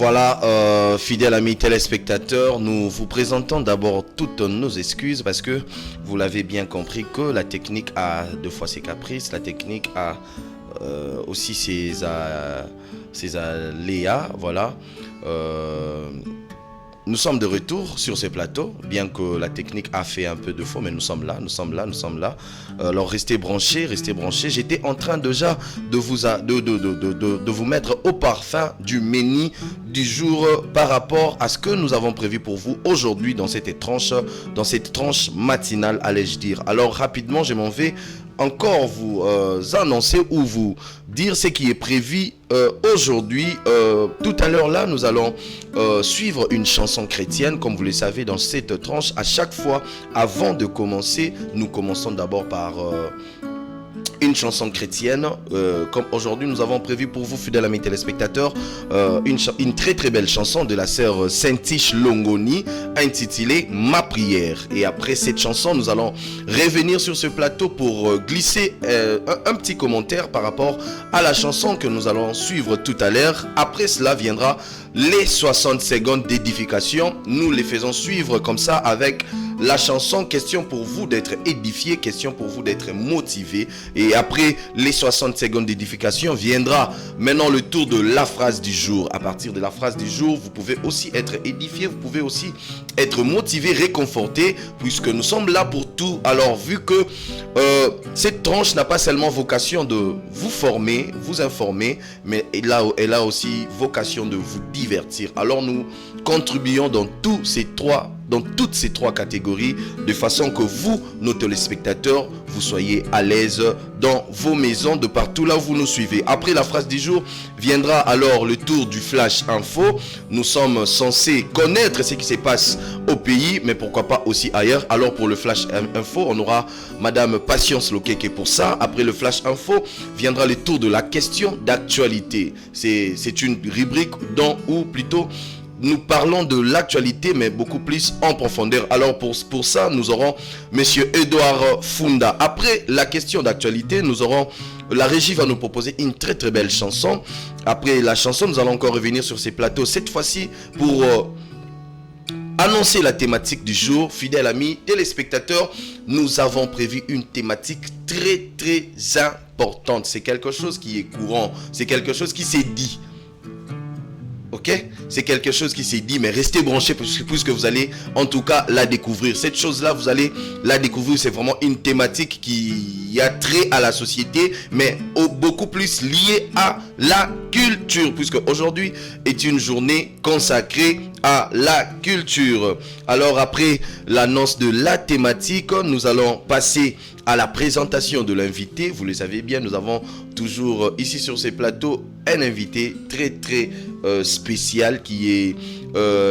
Voilà, fidèles amis téléspectateurs, nous vous présentons d'abord toutes nos excuses parce que vous l'avez bien compris que la technique a deux fois ses caprices, la technique a aussi ses aléas, voilà. Nous sommes de retour sur ce plateau, bien que la technique a fait un peu de faux, mais nous sommes là. Alors restez branchés. J'étais en train déjà de vous mettre au parfum du menu du jour par rapport à ce que nous avons prévu pour vous aujourd'hui dans cette tranche matinale, allais-je dire. Alors rapidement, je m'en vais encore vous annoncer ou vous dire ce qui est prévu aujourd'hui. Tout à l'heure là, nous allons suivre une chanson chrétienne. Comme vous le savez, dans cette tranche, à chaque fois, avant de commencer, nous commençons d'abord par une chanson chrétienne. Comme aujourd'hui nous avons prévu pour vous, fidèles amis téléspectateurs, une très très belle chanson de la sœur Saint-Tiche Longoni intitulée Ma prière. Et après cette chanson, nous allons revenir sur ce plateau pour glisser un petit commentaire par rapport à la chanson que nous allons suivre tout à l'heure. Après cela viendra les 60 secondes d'édification. Nous les faisons suivre comme ça avec la chanson. Question pour vous d'être édifié, question pour vous d'être motivé. Et après les 60 secondes d'édification viendra maintenant le tour de la phrase du jour. À partir de la phrase du jour, vous pouvez aussi être édifié, vous pouvez aussi être motivé, réconforté, puisque nous sommes là pour tout. Alors vu que cette tranche n'a pas seulement vocation de vous former, vous informer, mais elle a aussi vocation de vous divertir. Alors nous contribuons dans toutes ces trois catégories, de façon que vous, nos téléspectateurs, vous soyez à l'aise dans vos maisons, de partout là où vous nous suivez. Après la phrase du jour, viendra alors le tour du Flash Info. Nous sommes censés connaître ce qui se passe au pays, mais pourquoi pas aussi ailleurs. Alors pour le Flash Info, on aura Madame Patience Lokeke pour ça. Après le Flash Info, viendra le tour de la question d'actualité. C'est une rubrique ou plutôt nous parlons de l'actualité, mais beaucoup plus en profondeur. Alors pour ça, nous aurons Monsieur Edouard Funda. Après la question d'actualité, la régie va nous proposer une très très belle chanson. Après la chanson, nous allons encore revenir sur ces plateaux. Cette fois-ci, pour annoncer la thématique du jour, fidèles amis téléspectateurs, nous avons prévu une thématique très très importante. C'est quelque chose qui est courant, c'est quelque chose qui s'est dit. Ok, c'est quelque chose qui s'est dit, mais restez branchés puisque vous allez en tout cas la découvrir. Cette chose-là, vous allez la découvrir. C'est vraiment une thématique qui a trait à la société, mais beaucoup plus liée à la culture, puisque aujourd'hui est une journée consacrée à la culture. Alors après l'annonce de la thématique, nous allons passer à la présentation de l'invité. Vous le savez bien, nous avons toujours ici sur ces plateaux un invité très très spécial qui est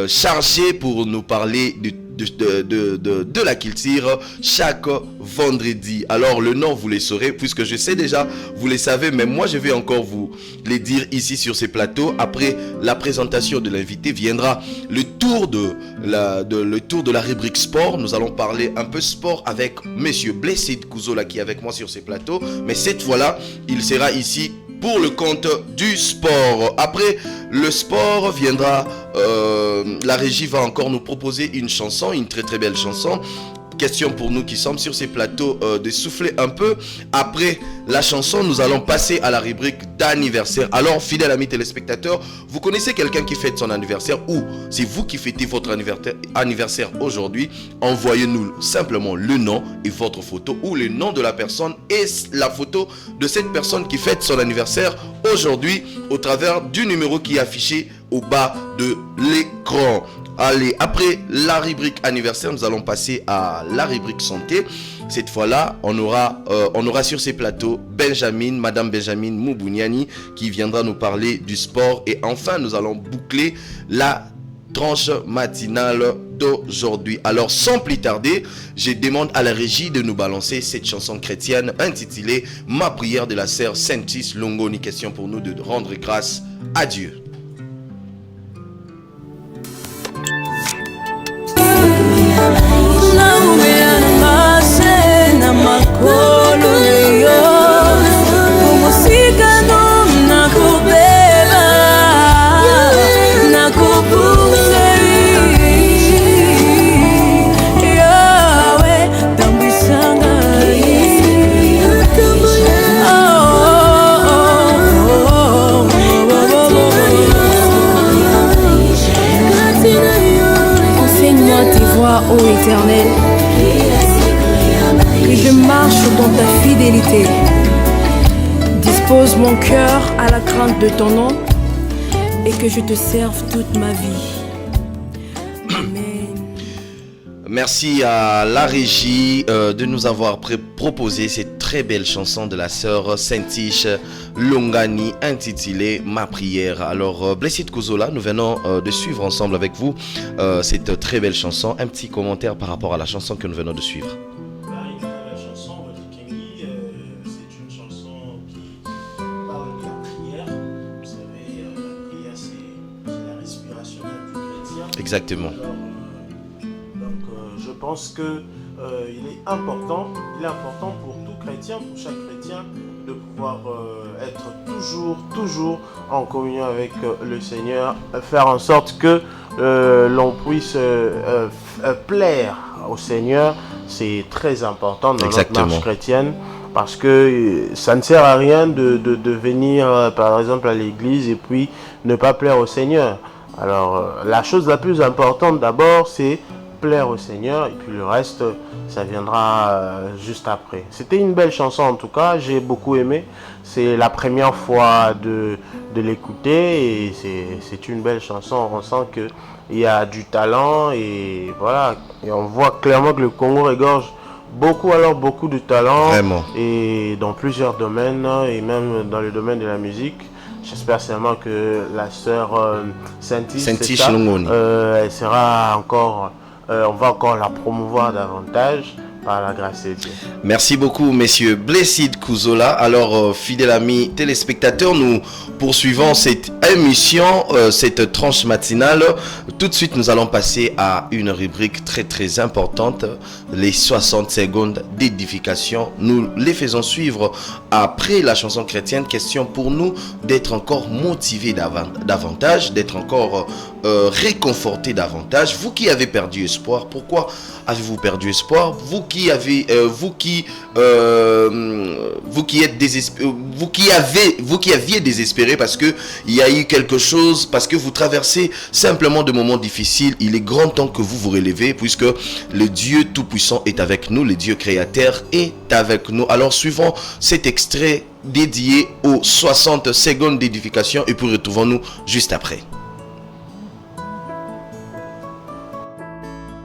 chargé pour nous parler de la culture chaque vendredi. Alors le nom vous le saurez puisque je sais déjà, vous le savez, mais moi je vais encore vous les dire ici sur ces plateaux. Après la présentation de l'invité viendra le tour de la rubrique sport. Nous allons parler un peu sport avec Monsieur Blessed Kouzola qui est avec moi sur ces plateaux, mais cette fois-là il sera ici pour le compte du sport. Après le sport viendra, la régie va encore nous proposer une chanson, une très très belle chanson. Question pour nous qui sommes sur ces plateaux de souffler un peu. Après la chanson, nous allons passer à la rubrique d'anniversaire. Alors, fidèles amis téléspectateurs, vous connaissez quelqu'un qui fête son anniversaire ou c'est vous qui fêtez votre anniversaire aujourd'hui? Envoyez-nous simplement le nom et votre photo, ou le nom de la personne et la photo de cette personne qui fête son anniversaire aujourd'hui au travers du numéro qui est affiché au bas de l'écran. Allez, après la rubrique anniversaire, nous allons passer à la rubrique santé. Cette fois-là, on aura sur ces plateaux Madame Benjamin Moubouniani qui viendra nous parler du sport. Et enfin, nous allons boucler la tranche matinale d'aujourd'hui. Alors, sans plus tarder, je demande à la régie de nous balancer cette chanson chrétienne intitulée Ma prière de la sœur Saint-Tiche Longoni. Question pour nous de rendre grâce à Dieu. Umusika no nakubeba ta fidélité. Dispose mon cœur à la crainte de ton nom et que je te serve toute ma vie. Amen. Merci à la régie de nous avoir proposé cette très belle chanson de la sœur Saint-Tiche Longani intitulée Ma prière. Alors, Blessed Kuzola, nous venons de suivre ensemble avec vous cette très belle chanson. Un petit commentaire par rapport à la chanson que nous venons de suivre. Une très belle chanson, votre Kenny. C'est une chanson qui parle de la prière. Vous savez, la prière, c'est la respiration du chrétien. Exactement. Alors, je pense que il est important pour tout chrétien, pour chaque chrétien, de pouvoir être toujours en communion avec le Seigneur, faire en sorte que l'on puisse plaire au Seigneur. C'est très important dans notre marche chrétienne, parce que ça ne sert à rien de venir par exemple à l'église et puis ne pas plaire au Seigneur. Alors la chose la plus importante d'abord, c'est plaire au Seigneur, et puis le reste ça viendra juste après. C'était une belle chanson en tout cas, j'ai beaucoup aimé. C'est la première fois de l'écouter et c'est une belle chanson. On sent qu'il y a du talent et voilà, et on voit clairement que le Congo regorge beaucoup de talent. Vraiment. Et dans plusieurs domaines, et même dans le domaine de la musique. J'espère seulement que la sœur Saint-Tiche elle sera encore on va encore la promouvoir davantage par la grâce de Dieu. Merci beaucoup, messieurs. Blessed Kuzola. Alors, fidèles amis téléspectateurs, nous poursuivons cette émission, cette tranche matinale. Tout de suite, nous allons passer à une rubrique très importante, les 60 secondes d'édification. Nous les faisons suivre après la chanson chrétienne. Question pour nous d'être encore motivés davantage, d'être encore réconfortés davantage. Vous qui avez perdu espoir, pourquoi avez-vous perdu espoir? Vous qui aviez désespéré parce que il y a eu quelque chose, parce que vous traversez simplement de moments difficiles, il est grand temps que vous vous relevez, puisque le Dieu Tout-Puissant est avec nous, le Dieu Créateur est avec nous. Alors suivons cet extrait dédié aux 60 secondes d'édification et puis retrouvons-nous juste après.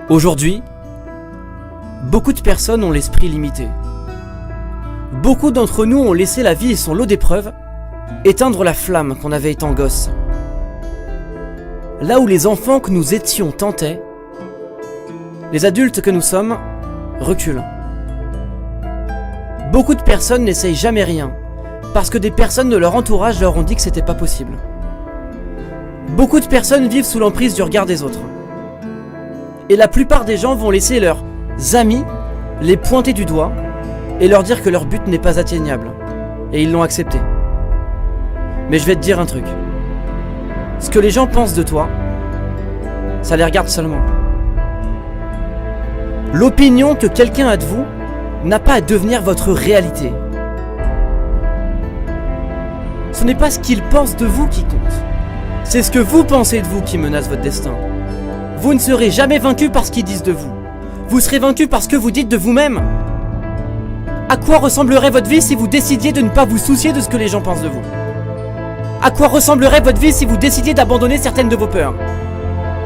Aujourd'hui, beaucoup de personnes ont l'esprit limité. Beaucoup d'entre nous ont laissé la vie et son lot d'épreuves éteindre la flamme qu'on avait étant gosse. Là où les enfants que nous étions tentaient, les adultes que nous sommes reculent. Beaucoup de personnes n'essayent jamais rien, parce que des personnes de leur entourage leur ont dit que c'était pas possible. Beaucoup de personnes vivent sous l'emprise du regard des autres. Et la plupart des gens vont laisser leurs amis les pointer du doigt et leur dire que leur but n'est pas atteignable. Et ils l'ont accepté. Mais je vais te dire un truc. Ce que les gens pensent de toi, ça les regarde seulement. L'opinion que quelqu'un a de vous n'a pas à devenir votre réalité. Ce n'est pas ce qu'ils pensent de vous qui compte. C'est ce que vous pensez de vous qui menace votre destin. Vous ne serez jamais vaincu par ce qu'ils disent de vous. Vous serez vaincu par ce que vous dites de vous-même. À quoi ressemblerait votre vie si vous décidiez de ne pas vous soucier de ce que les gens pensent de vous? À quoi ressemblerait votre vie si vous décidiez d'abandonner certaines de vos peurs?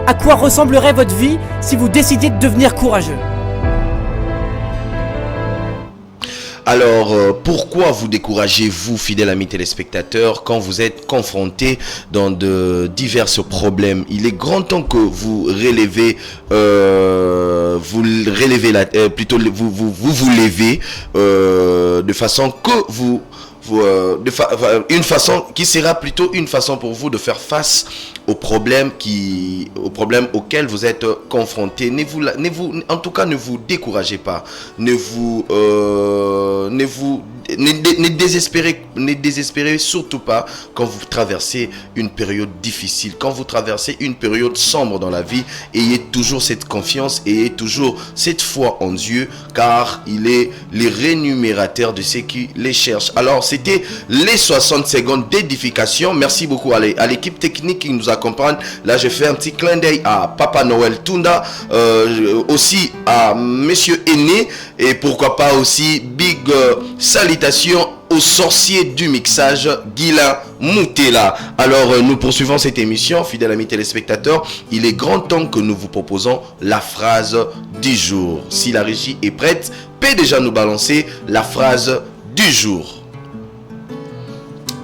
À quoi ressemblerait votre vie si vous décidiez de devenir courageux? Alors, pourquoi vous découragez-vous, fidèles amis téléspectateurs, quand vous êtes confrontés dans de divers problèmes? Il est grand temps que vous relevez, vous levez de façon que une façon qui sera plutôt une façon pour vous de faire face aux problèmes auxquels vous êtes confrontés. En tout cas, ne vous découragez pas. Ne désespérez surtout pas quand vous traversez une période difficile, quand vous traversez une période sombre dans la vie. Ayez toujours cette confiance, ayez toujours cette foi en Dieu, car il est le rémunérateur de ceux qui les cherchent. Alors, c'était les 60 secondes d'édification. Merci beaucoup à l'équipe technique qui nous accompagne. Là, je fais un petit clin d'œil à Papa Noël Tunda, aussi à Monsieur Aîné Et pourquoi pas aussi, big salutations au sorcier du mixage, Guilain Moutela. Alors, nous poursuivons cette émission, fidèles amis téléspectateurs. Il est grand temps que nous vous proposons la phrase du jour. Si la régie est prête, peut déjà nous balancer la phrase du jour.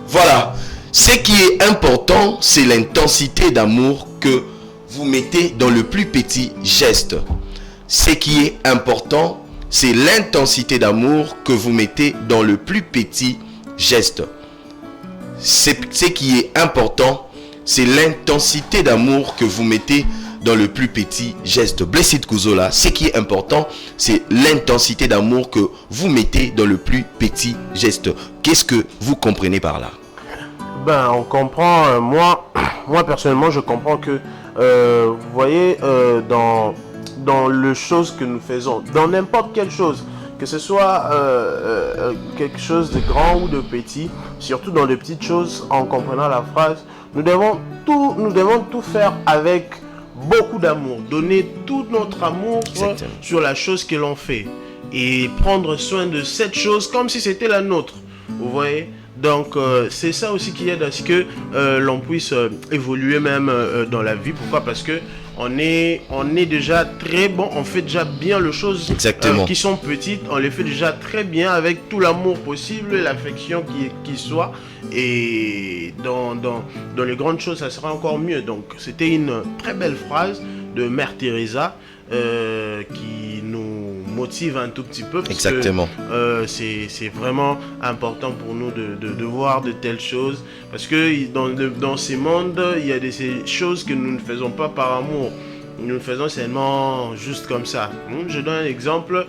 Voilà. Ce qui est important, c'est l'intensité d'amour que vous mettez dans le plus petit geste. Ce qui est important, c'est l'intensité d'amour que vous mettez dans le plus petit geste. Ce qui est important, c'est l'intensité d'amour que vous mettez dans le plus petit geste. Blessed Kuzola, ce qui est important, c'est l'intensité d'amour que vous mettez dans le plus petit geste. Qu'est-ce que vous comprenez par là? Ben, on comprend, moi personnellement, je comprends que, vous voyez, dans les choses que nous faisons, dans n'importe quelle chose, que ce soit quelque chose de grand ou de petit, surtout dans les petites choses, en comprenant la phrase, nous devons tout faire avec beaucoup d'amour, donner tout notre amour sur la chose que l'on fait et prendre soin de cette chose comme si c'était la nôtre, vous voyez. Donc c'est ça aussi qui aide à ce que l'on puisse évoluer même dans la vie. Pourquoi? Parce que on est déjà très bon, on fait déjà bien les choses qui sont petites, on les fait déjà très bien avec tout l'amour possible, l'affection qui soit, et dans les grandes choses ça sera encore mieux. Donc c'était une très belle phrase de Mère Teresa qui nous motive un tout petit peu, parce Exactement. que c'est vraiment important pour nous de voir de telles choses, parce que dans ces mondes il y a ces choses que nous ne faisons pas par amour, nous le faisons seulement juste comme ça. Je donne un exemple.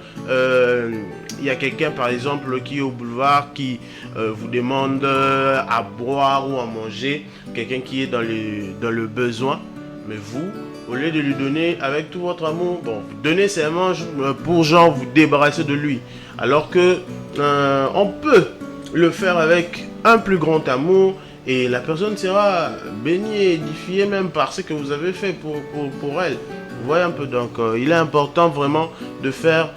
Il y a quelqu'un par exemple qui est au boulevard, qui vous demande à boire ou à manger, quelqu'un qui est dans le besoin, mais vous, au lieu de lui donner avec tout votre amour, bon, vous donnez seulement pour genre vous débarrasser de lui. Alors que on peut le faire avec un plus grand amour, et la personne sera bénie et édifiée même par ce que vous avez fait pour elle. Vous voyez un peu, donc il est important vraiment de faire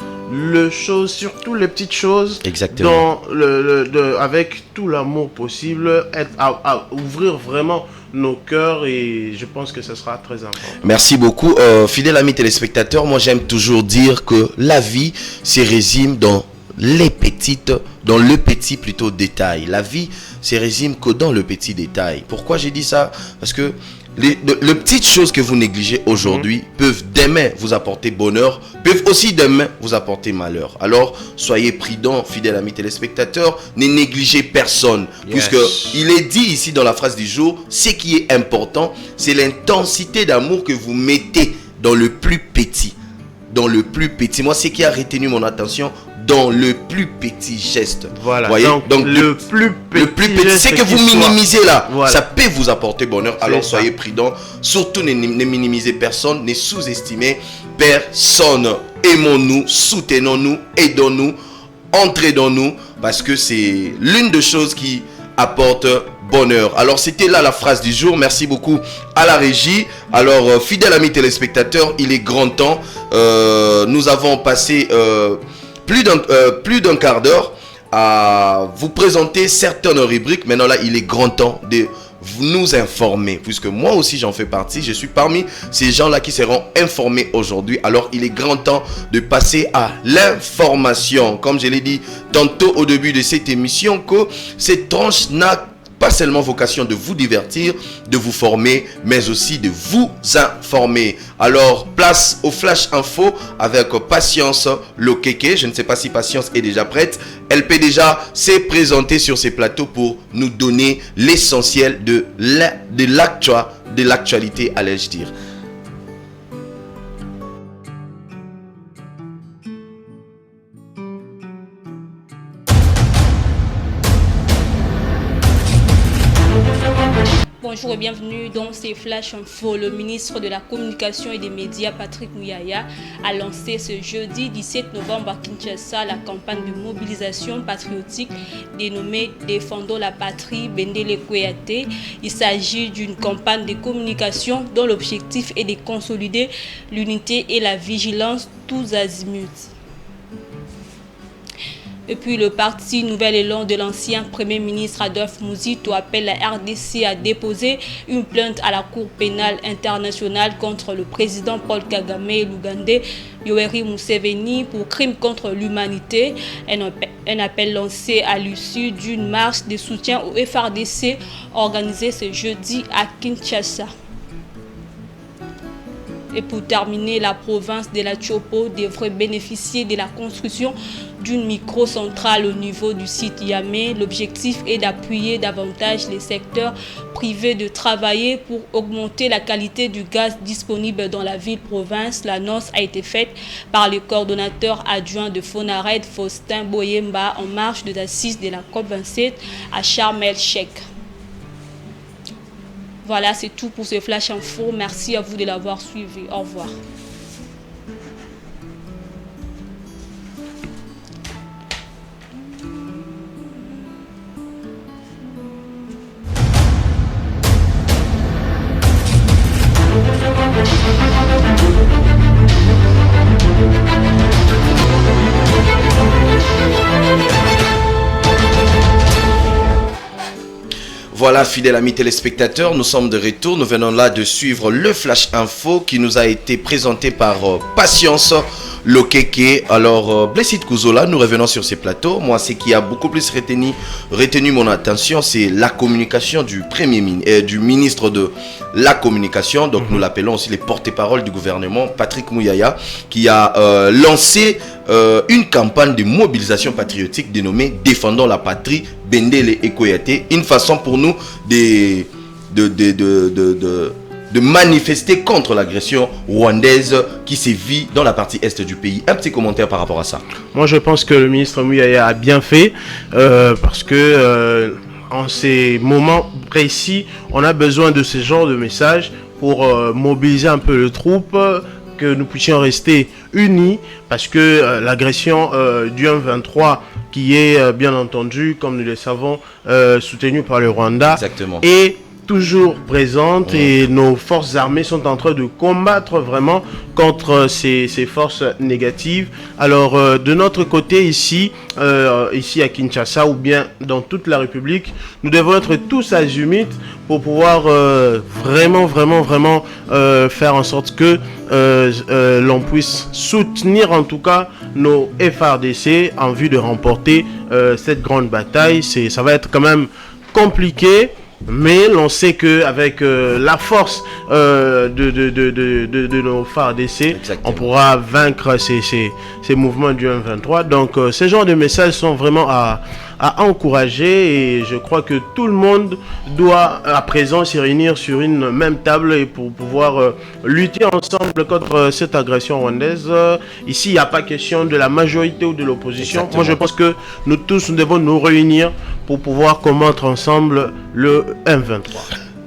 les choses, surtout les petites choses, Exactement. avec tout l'amour possible, à ouvrir vraiment nos cœurs, et je pense que ce sera très important. Merci beaucoup. Fidèles amis téléspectateurs, moi j'aime toujours dire que la vie se résume dans le petit détail. La vie se résume que dans le petit détail. Pourquoi j'ai dit ça? Parce que les petites choses que vous négligez aujourd'hui peuvent demain vous apporter bonheur, peuvent aussi demain vous apporter malheur. Alors soyez prudents, fidèles amis téléspectateurs, ne négligez personne, puisque il est dit ici dans la phrase du jour, ce qui est important, c'est l'intensité d'amour que vous mettez dans le plus petit. Dans le plus petit. Moi, ce qui a retenu mon attention, dans le plus petit geste. Voilà. Voyez? Donc le plus petit c'est que vous minimisez là. Voilà. Ça peut vous apporter bonheur. Alors ça. soyez prudents. Surtout ne minimisez personne, ne sous-estimez personne. Aimons-nous, soutenons-nous, aidons-nous, entraidons-nous, parce que c'est l'une des choses qui apporte bonheur. Alors c'était là la phrase du jour. Merci beaucoup à la régie. Alors fidèles amis téléspectateurs, il est grand temps. Nous avons passé plus d'un quart d'heure à vous présenter certaines rubriques. Maintenant là, il est grand temps de nous informer, puisque moi aussi j'en fais partie. Je suis parmi ces gens-là qui seront informés aujourd'hui. Alors il est grand temps de passer à l'information. Comme je l'ai dit tantôt au début de cette émission, que cette tranche n'a pas seulement vocation de vous divertir, de vous former, mais aussi de vous informer. Alors, place au Flash Info avec Patience Lokeke. Je ne sais pas si Patience est déjà prête. Elle peut déjà se présenter sur ces plateaux pour nous donner l'essentiel de l'actualité, allais-je dire. Bonjour et bienvenue dans ces Flash Info. Le ministre de la Communication et des Médias, Patrick Muyaya, a lancé ce jeudi 17 novembre à Kinshasa la campagne de mobilisation patriotique dénommée Défendons la patrie, Bendele Kouyaté. Il s'agit d'une campagne de communication dont l'objectif est de consolider l'unité et la vigilance tous azimuts. Et puis le parti Nouvel Élan de l'ancien Premier ministre Adolphe Muzito appelle la RDC à déposer une plainte à la Cour pénale internationale contre le président Paul Kagame et l'Ougandais Yoweri Museveni pour crimes contre l'humanité. Un appel lancé à l'issue d'une marche de soutien au FRDC organisée ce jeudi à Kinshasa. Et pour terminer, la province de la Chopo devrait bénéficier de la construction d'une microcentrale au niveau du site Yamé. L'objectif est d'appuyer davantage les secteurs privés de travailler pour augmenter la qualité du gaz disponible dans la ville-province. L'annonce a été faite par le coordonnateur adjoint de Fonared, Faustin Boyemba, en marge de l'assise de la COP27 à Sharm el-Sheikh. Voilà, c'est tout pour ce Flash Info. Merci à vous de l'avoir suivi. Au revoir. Voilà, fidèles amis téléspectateurs, nous sommes de retour. Nous venons là de suivre le Flash Info qui nous a été présenté par Patience Lokeke. Alors, Blessed Kuzola, nous revenons sur ces plateaux. Moi, ce qui a beaucoup plus retenu mon attention, c'est la communication du du ministre de la Communication. Donc, nous l'appelons aussi les porte-parole du gouvernement, Patrick Mouyaya, qui a lancé une campagne de mobilisation patriotique dénommée Défendons la patrie, Bendele Ekoyate, une façon pour nous de manifester contre l'agression rwandaise qui sévit dans la partie est du pays. Un petit commentaire par rapport à ça. Moi, je pense que le ministre Mouyaya a bien fait parce que en ces moments précis, on a besoin de ce genre de messages pour mobiliser un peu le troupe, que nous puissions rester unis, parce que l'agression du 1-23 qui est bien entendu, comme nous le savons, soutenu par le Rwanda, exactement, est toujours présente et nos forces armées sont en train de combattre vraiment contre ces forces négatives. Alors de notre côté ici à Kinshasa ou bien dans toute la République, nous devons être tous azimuts pour pouvoir vraiment faire en sorte que l'on puisse soutenir en tout cas nos FRDC en vue de remporter cette grande bataille. Ça va être quand même compliqué, mais l'on sait qu'avec la force de nos FARDC, on pourra vaincre ces mouvements du 1-23. Donc ces genres de messages sont vraiment à encourager, et je crois que tout le monde doit à présent se réunir sur une même table et pour pouvoir lutter ensemble contre cette agression rwandaise. Ici, il n'y a pas question de la majorité ou de l'opposition. Moi, je pense que nous tous, nous devons nous réunir pour pouvoir combattre ensemble le 1-23.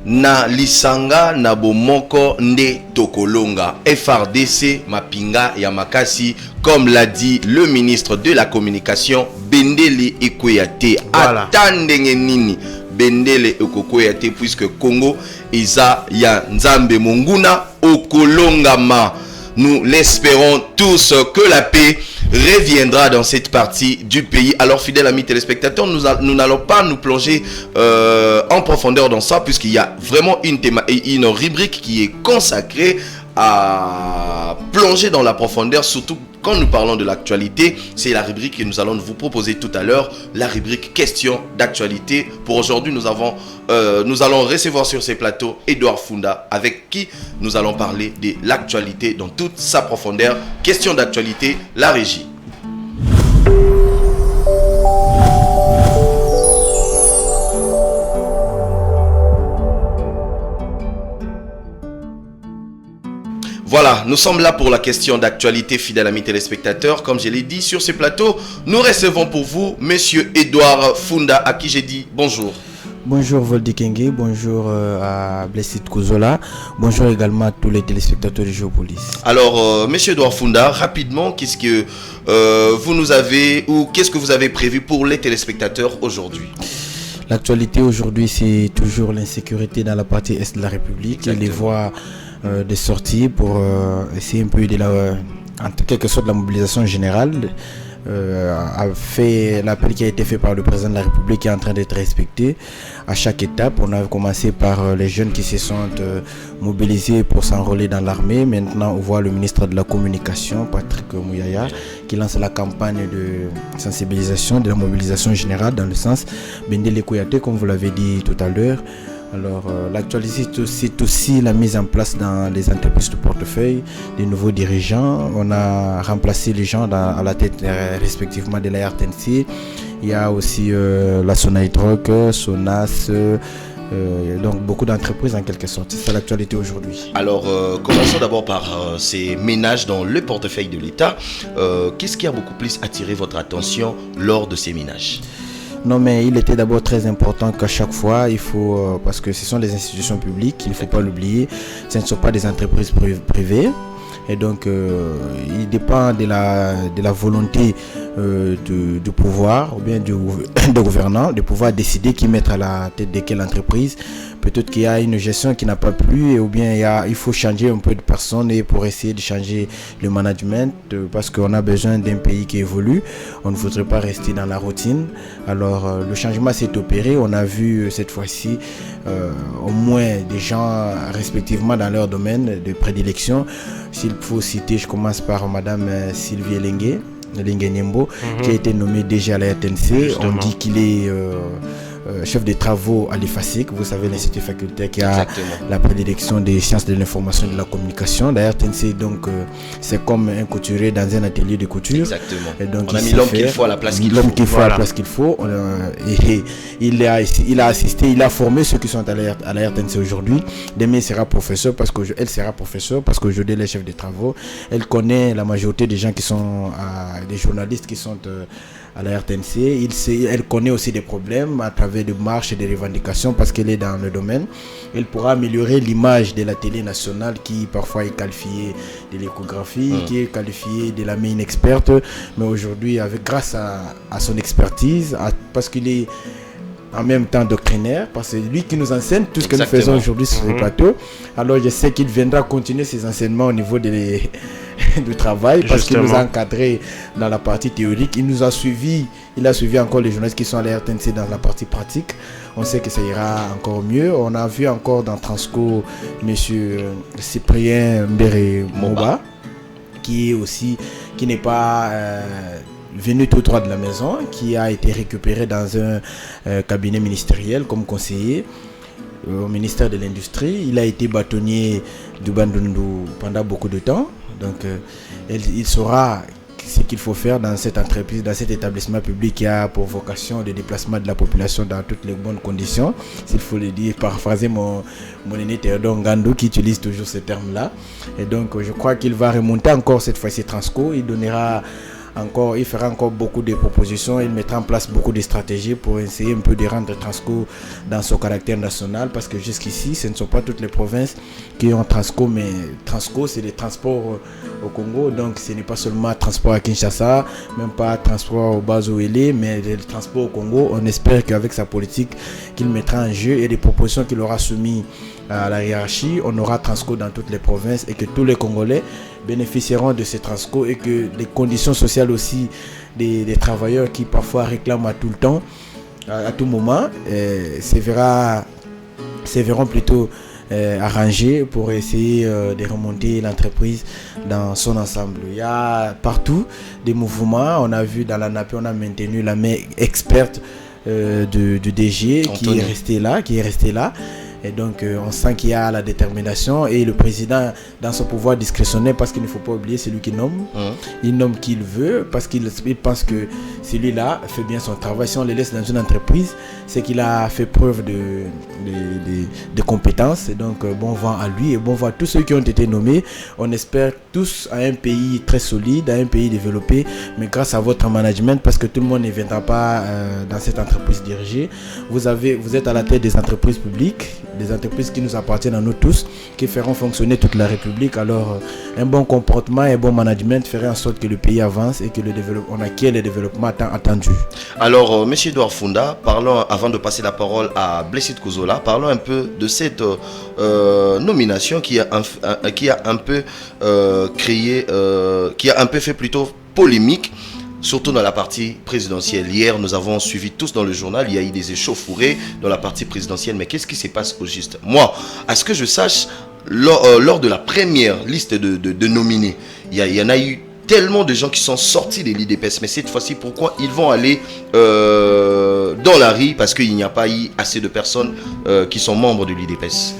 Na lisanga na bomoko nde tokolonga, FRDC mapinga ya makasi, comme l'a dit le ministre de la Communication Bendele Ekoyate. Voilà. Atandenge nini Bendele Ekoyate, puisque Congo eza ya Nzambe Monguna okolongama. Nous l'espérons tous que la paix reviendra dans cette partie du pays. Alors, fidèles amis téléspectateurs, nous n'allons pas nous plonger en profondeur dans ça, puisqu'il y a vraiment une rubrique qui est consacrée à plonger dans la profondeur, surtout quand nous parlons de l'actualité. C'est la rubrique que nous allons vous proposer tout à l'heure, la rubrique question d'actualité. Pour aujourd'hui, nous allons recevoir sur ces plateaux Edouard Funda, avec qui nous allons parler de l'actualité dans toute sa profondeur. Question d'actualité, la régie. Voilà, nous sommes là pour la question d'actualité, fidèles amis téléspectateurs. Comme je l'ai dit, sur ce plateau, nous recevons pour vous Monsieur Edouard Funda, à qui j'ai dit bonjour. Bonjour Voldy Kenge, bonjour à Blessed Kuzola, bonjour également à tous les téléspectateurs de Géopolis. Alors, Monsieur Edouard Funda, rapidement, qu'est-ce que vous nous avez, ou qu'est-ce que vous avez prévu pour les téléspectateurs aujourd'hui? L'actualité aujourd'hui, c'est toujours l'insécurité dans la partie est de la République. Exactement. Les voies de sortie pour essayer un peu de en quelque sorte la mobilisation générale a fait l'appel qui a été fait par le président de la République qui est en train d'être respecté à chaque étape. On a commencé par les jeunes qui se sont mobilisés pour s'enrôler dans l'armée. Maintenant, on voit le ministre de la Communication, Patrick Mouyaya, qui lance la campagne de sensibilisation, de la mobilisation générale dans le sens Bendele Kouyaté, comme vous l'avez dit tout à l'heure. Alors, l'actualité, c'est aussi la mise en place dans les entreprises de portefeuille des nouveaux dirigeants. On a remplacé les gens à la tête respectivement de la RTNC. Il y a aussi la Sonaïdroc, Sonas, donc beaucoup d'entreprises en quelque sorte. C'est l'actualité aujourd'hui. Alors, commençons d'abord par ces ménages dans le portefeuille de l'État. Qu'est-ce qui a beaucoup plus attiré votre attention lors de ces ménages ? Non, mais il était d'abord très important qu'à chaque fois, il faut, parce que ce sont des institutions publiques, il ne faut pas l'oublier, ce ne sont pas des entreprises privées. Et donc, il dépend de la volonté du pouvoir ou bien du gouvernant de pouvoir décider qui mettre à la tête de quelle entreprise. Peut-être qu'il y a une gestion qui n'a pas plu ou bien il faut changer un peu de personnes et pour essayer de changer le management parce qu'on a besoin d'un pays qui évolue. On ne voudrait pas rester dans la routine. Alors, le changement s'est opéré. On a vu cette fois-ci au moins des gens respectivement dans leur domaine de prédilection. S'il faut citer, je commence par Madame Sylvie Elengue Niembo, qui a été nommée DG à la RTNC. Justement. On dit qu'il est chef des travaux à l'IFASIC, vous savez, l'institut facultaire qui a Exactement. La prédilection des sciences de l'information et de la communication. La RTNC, donc, c'est comme un couturier dans un atelier de couture. Exactement. Et donc, on a mis l'homme qu'il faut à la place qu'il faut. L'homme qu'il faut à la place qu'il faut. Et il a assisté, il a formé ceux qui sont à la RTNC aujourd'hui. Demain, il sera professeur elle sera professeure parce qu'aujourd'hui, elle est chef des travaux. Elle connaît la majorité des gens qui sont, des journalistes qui sont à la RTNC. Elle connaît aussi des problèmes à travers des marches et des revendications parce qu'elle est dans le domaine. Elle pourra améliorer l'image de la télé nationale qui parfois est qualifiée de l'échographie, qui est qualifiée de la main experte. Mais aujourd'hui, grâce à son expertise, parce qu'il est en même temps doctrinaire, parce que c'est lui qui nous enseigne tout ce que nous faisons aujourd'hui sur les plateaux. Alors je sais qu'il viendra continuer ses enseignements au niveau du travail parce qu'il nous a encadré dans la partie théorique. Il a suivi encore les journalistes qui sont à la RTNC dans la partie pratique. On sait que ça ira encore mieux. On a vu encore dans Transco M. Cyprien Mbere Moba qui n'est pas venu tout droit de la maison, qui a été récupéré dans un cabinet ministériel comme conseiller au ministère de l'Industrie. Il a été bâtonnier du Bandundu pendant beaucoup de temps. Donc, il saura ce qu'il faut faire dans cette entreprise, dans cet établissement public qui a pour vocation de déplacement de la population dans toutes les bonnes conditions. S'il faut le dire, paraphraser mon aîné Théodore Ngandou qui utilise toujours ce terme-là. Et donc, je crois qu'il va remonter encore cette fois-ci Transco. Il fera encore beaucoup de propositions, il mettra en place beaucoup de stratégies pour essayer un peu de rendre Transco dans son caractère national parce que jusqu'ici, ce ne sont pas toutes les provinces qui ont Transco, mais Transco, c'est les transports au Congo, donc ce n'est pas seulement transport à Kinshasa, même pas transport au Bazoélé, mais le transport au Congo. On espère qu'avec sa politique qu'il mettra en jeu et les propositions qu'il aura soumises à la hiérarchie, on aura Transco dans toutes les provinces et que tous les Congolais bénéficieront de ces Transco et que les conditions sociales aussi des travailleurs qui parfois réclament à tout le temps, à tout moment, se verront plutôt arrangés pour essayer de remonter l'entreprise dans son ensemble. Il y a partout des mouvements. On a vu dans la NAP, on a maintenu la main experte du DG Anthony. qui est resté là. Et donc, on sent qu'il y a la détermination et le président, dans son pouvoir discrétionnaire, parce qu'il ne faut pas oublier, c'est lui qui nomme. Il nomme qui il veut parce qu'il pense que celui-là fait bien son travail. Si on le laisse dans une entreprise, c'est qu'il a fait preuve de compétences. Et donc, bon vent à lui et bon vent à tous ceux qui ont été nommés. On espère tous à un pays très solide, à un pays développé, mais grâce à votre management, parce que tout le monde ne viendra pas dans cette entreprise dirigée. Vous êtes à la tête des entreprises publiques, des entreprises qui nous appartiennent à nous tous, qui feront fonctionner toute la République. Alors, un bon comportement et un bon management ferait en sorte que le pays avance et que on acquiert le développement attendu. Alors, M. Edouard Funda, parlons, avant de passer la parole à Blessed Kouzola, parlons un peu de cette nomination qui a un peu créé, qui a un peu fait plutôt polémique surtout dans la partie présidentielle. Hier, nous avons suivi tous dans le journal, il y a eu des échauffourées dans la partie présidentielle. Mais qu'est-ce qui se passe au juste? Moi, à ce que je sache, lors de la première liste de nominés, il y en a eu tellement de gens qui sont sortis de l'IDPS. Mais cette fois-ci, pourquoi ils vont aller dans la rue? Parce qu'il n'y a pas eu assez de personnes qui sont membres de l'IDPS.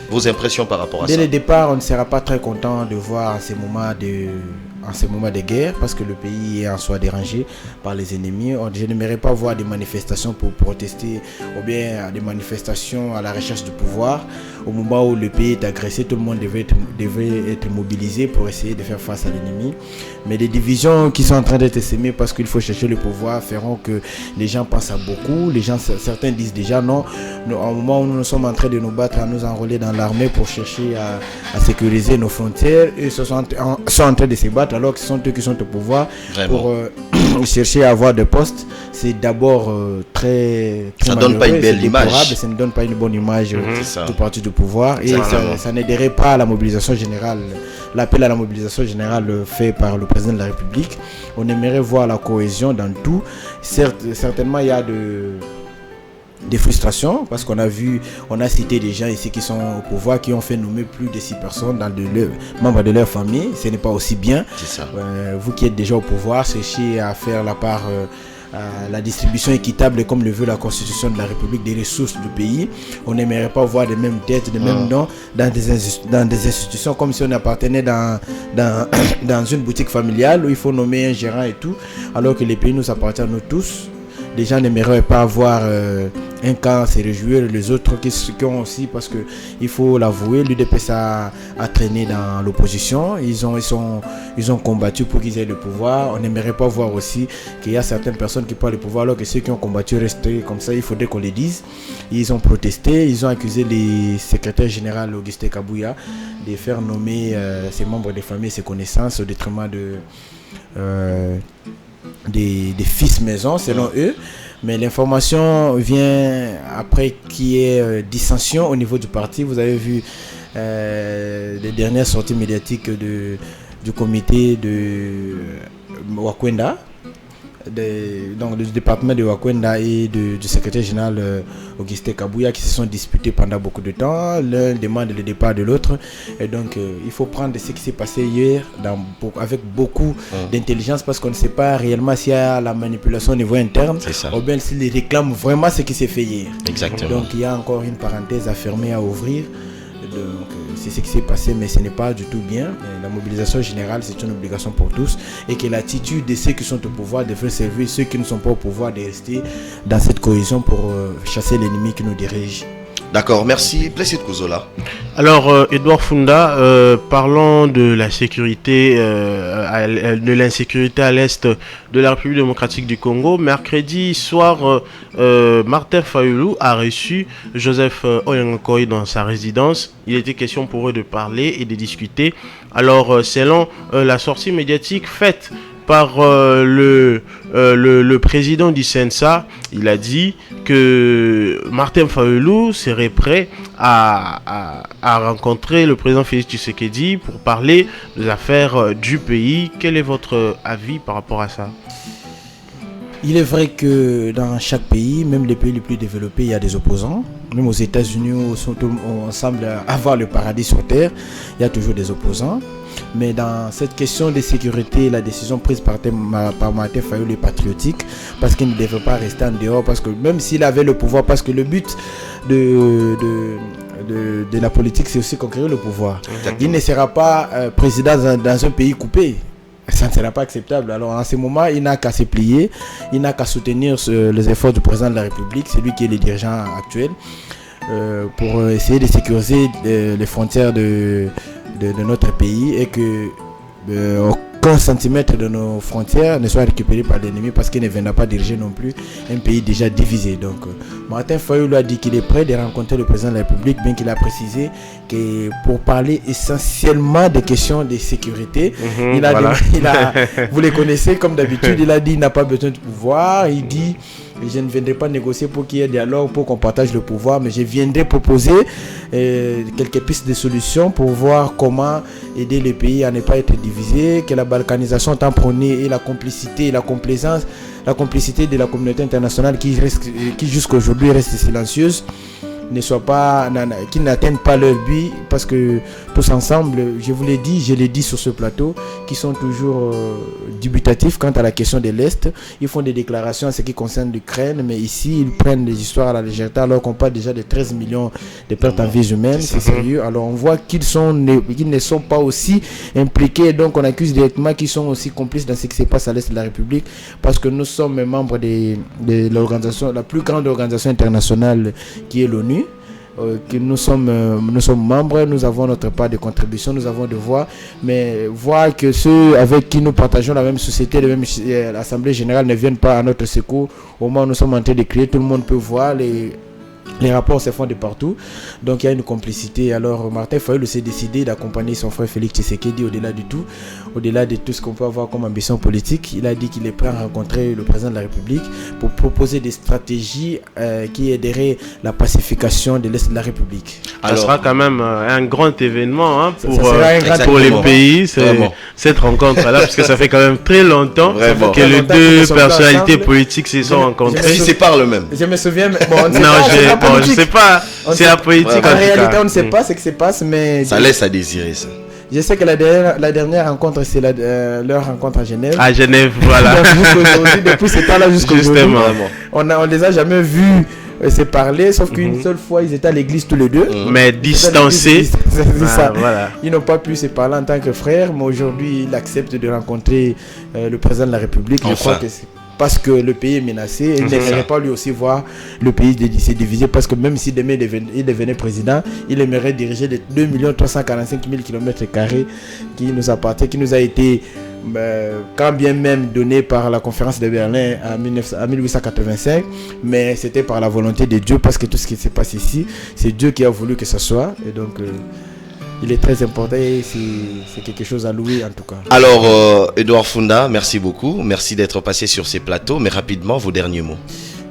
Vos impressions par rapport à ça? Dès le départ, on ne sera pas très content de voir ces moments de guerre, parce que le pays est en soi dérangé par les ennemis. Je n'aimerais pas voir des manifestations pour protester ou bien des manifestations à la recherche du pouvoir. Au moment où le pays est agressé, tout le monde devait être mobilisé pour essayer de faire face à l'ennemi. Mais les divisions qui sont en train d'être sémées parce qu'il faut chercher le pouvoir feront que les gens pensent à beaucoup. Certains disent déjà non. Au moment où nous sommes en train de nous battre, à nous enrôler dans l'armée pour chercher à sécuriser nos frontières, eux sont en train de se battre alors que ce sont eux qui sont au pouvoir. Vraiment. Pour chercher à avoir des postes. C'est d'abord très ça ne donne pas une belle image. Ça ne donne pas une bonne image du parti du pouvoir, et ça n'aiderait pas à la mobilisation générale. L'appel à la mobilisation générale fait par le président de la République. On aimerait voir la cohésion dans tout. Certainement, il y a des frustrations parce qu'on a cité des gens ici qui sont au pouvoir qui ont fait nommer plus de 6 personnes membres de leur famille. Ce n'est pas aussi bien. C'est ça. Vous qui êtes déjà au pouvoir, cherchez à faire la part à la distribution équitable comme le veut la Constitution de la République des ressources du pays. On n'aimerait pas voir les mêmes têtes, les mêmes noms dans des institutions comme si on appartenait dans une boutique familiale où il faut nommer un gérant et tout, alors que les pays nous appartiennent nous tous. Les gens n'aimeraient pas avoir un camp se réjouir, les autres qui ont aussi, parce que il faut l'avouer, l'UDPS a traîné dans l'opposition. Ils ont combattu pour qu'ils aient le pouvoir. On n'aimerait pas voir aussi qu'il y a certaines personnes qui prennent le pouvoir alors que ceux qui ont combattu restaient comme ça. Il faudrait qu'on les dise. Ils ont protesté, ils ont accusé le secrétaire général Augustin Kabouya de faire nommer ses membres de famille, ses connaissances au détriment des fils maison selon eux. Mais l'information vient après qu'il y ait dissension au niveau du parti. Vous avez vu les dernières sorties médiatiques du comité de Wakwenda, donc du département de Wakwenda et du secrétaire général Augustin Kabouya, qui se sont disputés pendant beaucoup de temps. L'un demande le départ de l'autre, et donc il faut prendre ce qui s'est passé hier avec beaucoup d'intelligence, parce qu'on ne sait pas réellement s'il y a la manipulation au niveau interne ou bien s'ils réclament vraiment ce qui s'est fait hier. Exactement. Donc il y a encore une parenthèse à fermer, à ouvrir. Donc c'est ce qui s'est passé, mais ce n'est pas du tout bien. La mobilisation générale, c'est une obligation pour tous, et que l'attitude de ceux qui sont au pouvoir devrait servir ceux qui ne sont pas au pouvoir de rester dans cette cohésion pour chasser l'ennemi qui nous dirige. D'accord, merci. Placide Kouzola. Alors, Edouard Funda, parlons de la sécurité, de l'insécurité à l'est de la République démocratique du Congo. Mercredi soir, Martin Fayulu a reçu Joseph Oyengokoy dans sa résidence. Il était question pour eux de parler et de discuter. Alors, selon la sortie médiatique faite par le président du CNSA, il a dit que Martin Fayulu serait prêt à rencontrer le président Félix Tshisekedi pour parler des affaires du pays. Quel est votre avis par rapport à ça? Il est vrai que dans chaque pays, même les pays les plus développés, il y a des opposants. Même aux États-Unis, où on semble avoir le paradis sur terre, il y a toujours des opposants. Mais dans cette question de sécurité, la décision prise par Martin Fayulu est patriotique, parce qu'il ne devait pas rester en dehors, parce que même s'il avait le pouvoir, parce que le but de la politique, c'est aussi conquérir le pouvoir. Exactement. Il ne sera pas président dans un pays coupé. Ça ne sera pas acceptable. Alors en ce moment, il n'a qu'à se plier, il n'a qu'à soutenir les efforts du président de la République, c'est lui qui est le dirigeant actuel, pour essayer de sécuriser les frontières de notre pays, et que aucun centimètre de nos frontières ne soit récupéré par l'ennemi, parce qu'il ne viendra pas diriger non plus un pays déjà divisé. Donc Martin Fayulu a dit qu'il est prêt de rencontrer le président de la République, bien qu'il a précisé que pour parler essentiellement des questions de sécurité, vous les connaissez comme d'habitude, il a dit qu'il n'a pas besoin de pouvoir, il dit Et je ne viendrai pas négocier pour qu'il y ait dialogue, pour qu'on partage le pouvoir, mais je viendrai proposer quelques pistes de solutions pour voir comment aider le pays à ne pas être divisé, que la balkanisation tant prônée et la complicité et la complaisance, la complicité de la communauté internationale qui jusqu'à aujourd'hui reste silencieuse, ne soient pas, qui n'atteignent pas leur but, parce que tous ensemble, je l'ai dit sur ce plateau, qui sont toujours dubitatifs quant à la question de l'Est. Ils font des déclarations en ce qui concerne l'Ukraine, mais ici ils prennent des histoires à la légèreté alors qu'on parle déjà de 13 millions de pertes en vies humaines. C'est sérieux. Alors on voit qu'ils ne sont pas aussi impliqués, donc on accuse directement qu'ils sont aussi complices dans ce qui se passe à l'Est de la République, parce que nous sommes membres de l'organisation, la plus grande organisation internationale qui est l'ONU. Que nous sommes membres, nous avons notre part de contribution, nous avons de voix, mais voir que ceux avec qui nous partageons la même société, l'Assemblée générale ne viennent pas à notre secours, au moment où nous sommes en train de crier, tout le monde peut voir, les rapports se font de partout, donc il y a une complicité. Alors Martin Fayulu s'est décidé d'accompagner son frère Félix Tshisekedi au-delà de tout ce qu'on peut avoir comme ambition politique. Il a dit qu'il est prêt à rencontrer le président de la République pour proposer des stratégies qui aideraient la pacification de l'Est de la République. Alors, ça sera quand même un grand événement pour les pays, cette rencontre-là, parce que ça fait quand même très longtemps que les deux personnalités politiques se sont rencontrées. Ils se parlent même. Je me souviens, je sais pas, c'est la politique en réalité on ne sait pas ce qui se passe, mais ça laisse à désirer ça. Je sais que la dernière rencontre, c'est leur rencontre à Genève. À Genève, voilà. Depuis ce temps-là jusqu'aujourd'hui, on les a jamais vus se parler, sauf qu'une seule fois ils étaient à l'église tous les deux. Mais distancés. C'est ça. Voilà. Ils n'ont pas pu se parler en tant que frères, mais aujourd'hui il accepte de rencontrer le président de la République. Enfin. Je crois que c'est parce que le pays est menacé. Il n'aimerait pas lui aussi voir le pays se diviser, parce que même si demain il devenait président, il aimerait diriger les 2 345 000 km² qui nous appartient, qui nous a été quand bien même donné par la conférence de Berlin en 1885, mais c'était par la volonté de Dieu, parce que tout ce qui se passe ici, c'est Dieu qui a voulu que ça soit, et donc il est très important et c'est quelque chose à louer en tout cas. Alors, Edouard Funda, merci beaucoup. Merci d'être passé sur ces plateaux. Mais rapidement, vos derniers mots.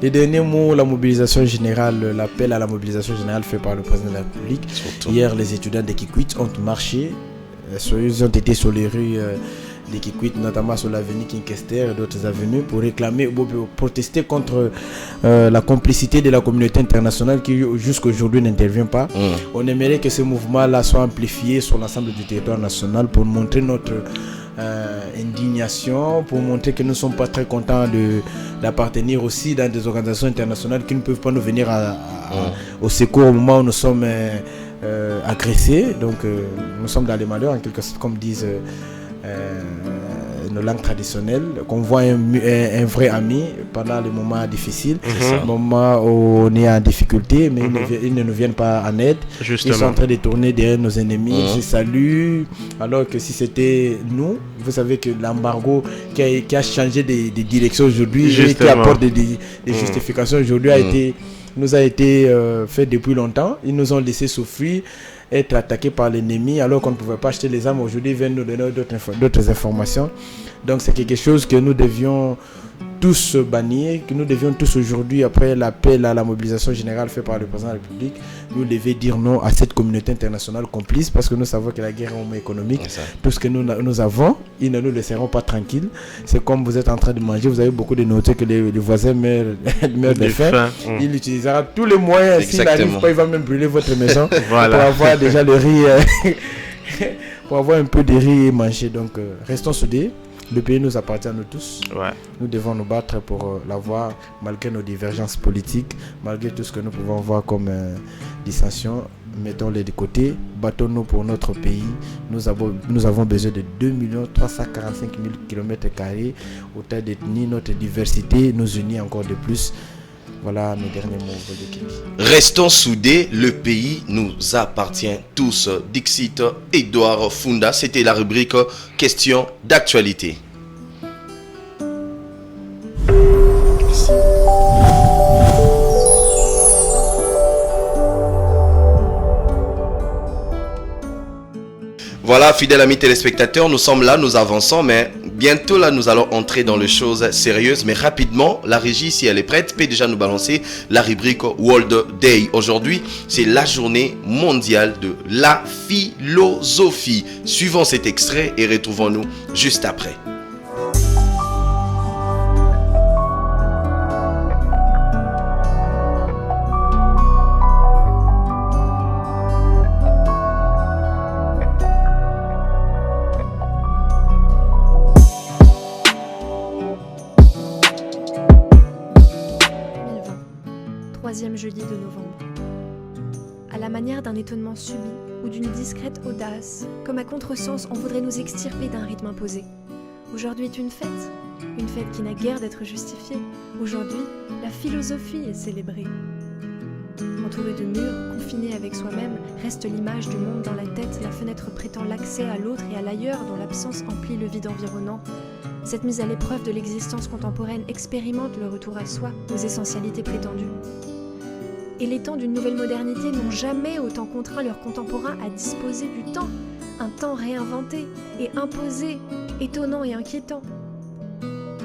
Les derniers mots, la mobilisation générale, l'appel à la mobilisation générale fait par le président de la République. Surtout. Hier, les étudiants de Kikwit ont marché. Ils ont été sur les rues de Kikwit, notamment sur l'avenue Kinkester et d'autres avenues, pour réclamer, pour protester contre la complicité de la communauté internationale qui jusqu'à aujourd'hui n'intervient pas. On aimerait que ce mouvement-là soit amplifié sur l'ensemble du territoire national pour montrer notre indignation, pour montrer que nous ne sommes pas très contents d'appartenir aussi dans des organisations internationales qui ne peuvent pas nous venir au secours au moment où nous sommes agressés. Donc nous sommes dans les malheurs, en quelque sorte, comme disent nos langues traditionnelles, qu'on voit un vrai ami pendant les moments difficiles, moments où on est en difficulté, mais ils ne nous viennent pas en aide. Justement. Ils sont en train de tourner derrière nos ennemis. Je salue, alors que si c'était nous, vous savez que l'embargo qui a changé de direction aujourd'hui et qui apporte des justifications aujourd'hui nous a été fait depuis longtemps. Ils nous ont laissé souffrir, être attaqués par l'ennemi alors qu'on ne pouvait pas acheter les armes. Aujourd'hui, ils viennent nous donner d'autres informations. Donc c'est quelque chose que nous devions tous bannir, que nous devions tous aujourd'hui, après l'appel à la mobilisation générale fait par le président de la République, nous devions dire non à cette communauté internationale complice, parce que nous savons que la guerre économique, tout ce que nous avons, ils ne nous laisseront pas tranquilles. C'est comme vous êtes en train de manger, vous avez beaucoup de nourriture que les voisins meurent de faim. Il utilisera tous les moyens. S'il n'arrive pas, il va même brûler votre maison pour avoir déjà le riz, pour avoir un peu de riz mangé. Donc restons soudés. Le pays nous appartient à nous tous. Nous devons nous battre pour l'avoir, malgré nos divergences politiques, malgré tout ce que nous pouvons voir comme dissension. Mettons-les de côté, battons-nous pour notre pays. Nous avons besoin de 2 345 000 km², autant d'ethnies, notre diversité nous unit encore de plus. Voilà mes derniers mots. Restons soudés, le pays nous appartient tous. Dixit Edouard Funda, c'était la rubrique questions d'actualité. Voilà, fidèles amis téléspectateurs, nous sommes là, nous avançons, mais bientôt là, nous allons entrer dans les choses sérieuses, mais rapidement, la régie, si elle est prête, peut déjà nous balancer la rubrique World Day. Aujourd'hui, c'est la journée mondiale de la philosophie. Suivons cet extrait et retrouvons-nous juste après. Troisième jeudi de novembre. À la manière d'un étonnement subi ou d'une discrète audace, comme à contresens, on voudrait nous extirper d'un rythme imposé. Aujourd'hui est une fête qui n'a guère d'être justifiée. Aujourd'hui, la philosophie est célébrée. Entouré de murs, confiné avec soi-même, reste l'image du monde dans la tête, la fenêtre prêtant l'accès à l'autre et à l'ailleurs dont l'absence emplit le vide environnant. Cette mise à l'épreuve de l'existence contemporaine expérimente le retour à soi, aux essentialités prétendues. Et les temps d'une nouvelle modernité n'ont jamais autant contraint leurs contemporains à disposer du temps, un temps réinventé et imposé, étonnant et inquiétant.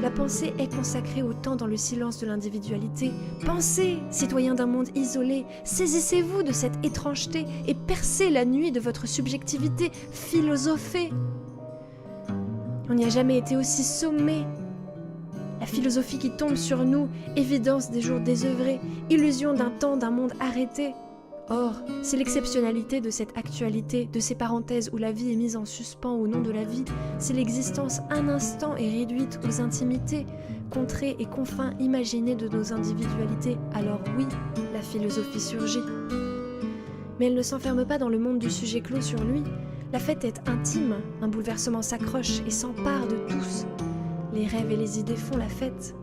La pensée est consacrée au temps dans le silence de l'individualité. Pensez, citoyens d'un monde isolé, saisissez-vous de cette étrangeté et percez la nuit de votre subjectivité, philosophée. On n'y a jamais été aussi sommé. La philosophie qui tombe sur nous, évidence des jours désœuvrés, illusion d'un temps, d'un monde arrêté. Or, c'est l'exceptionnalité de cette actualité, de ces parenthèses où la vie est mise en suspens au nom de la vie, c'est l'existence un instant et réduite aux intimités, contrées et confins imaginés de nos individualités. Alors oui, la philosophie surgit. Mais elle ne s'enferme pas dans le monde du sujet clos sur lui. La fête est intime, un bouleversement s'accroche et s'empare de tous. Les rêves et les idées font la fête,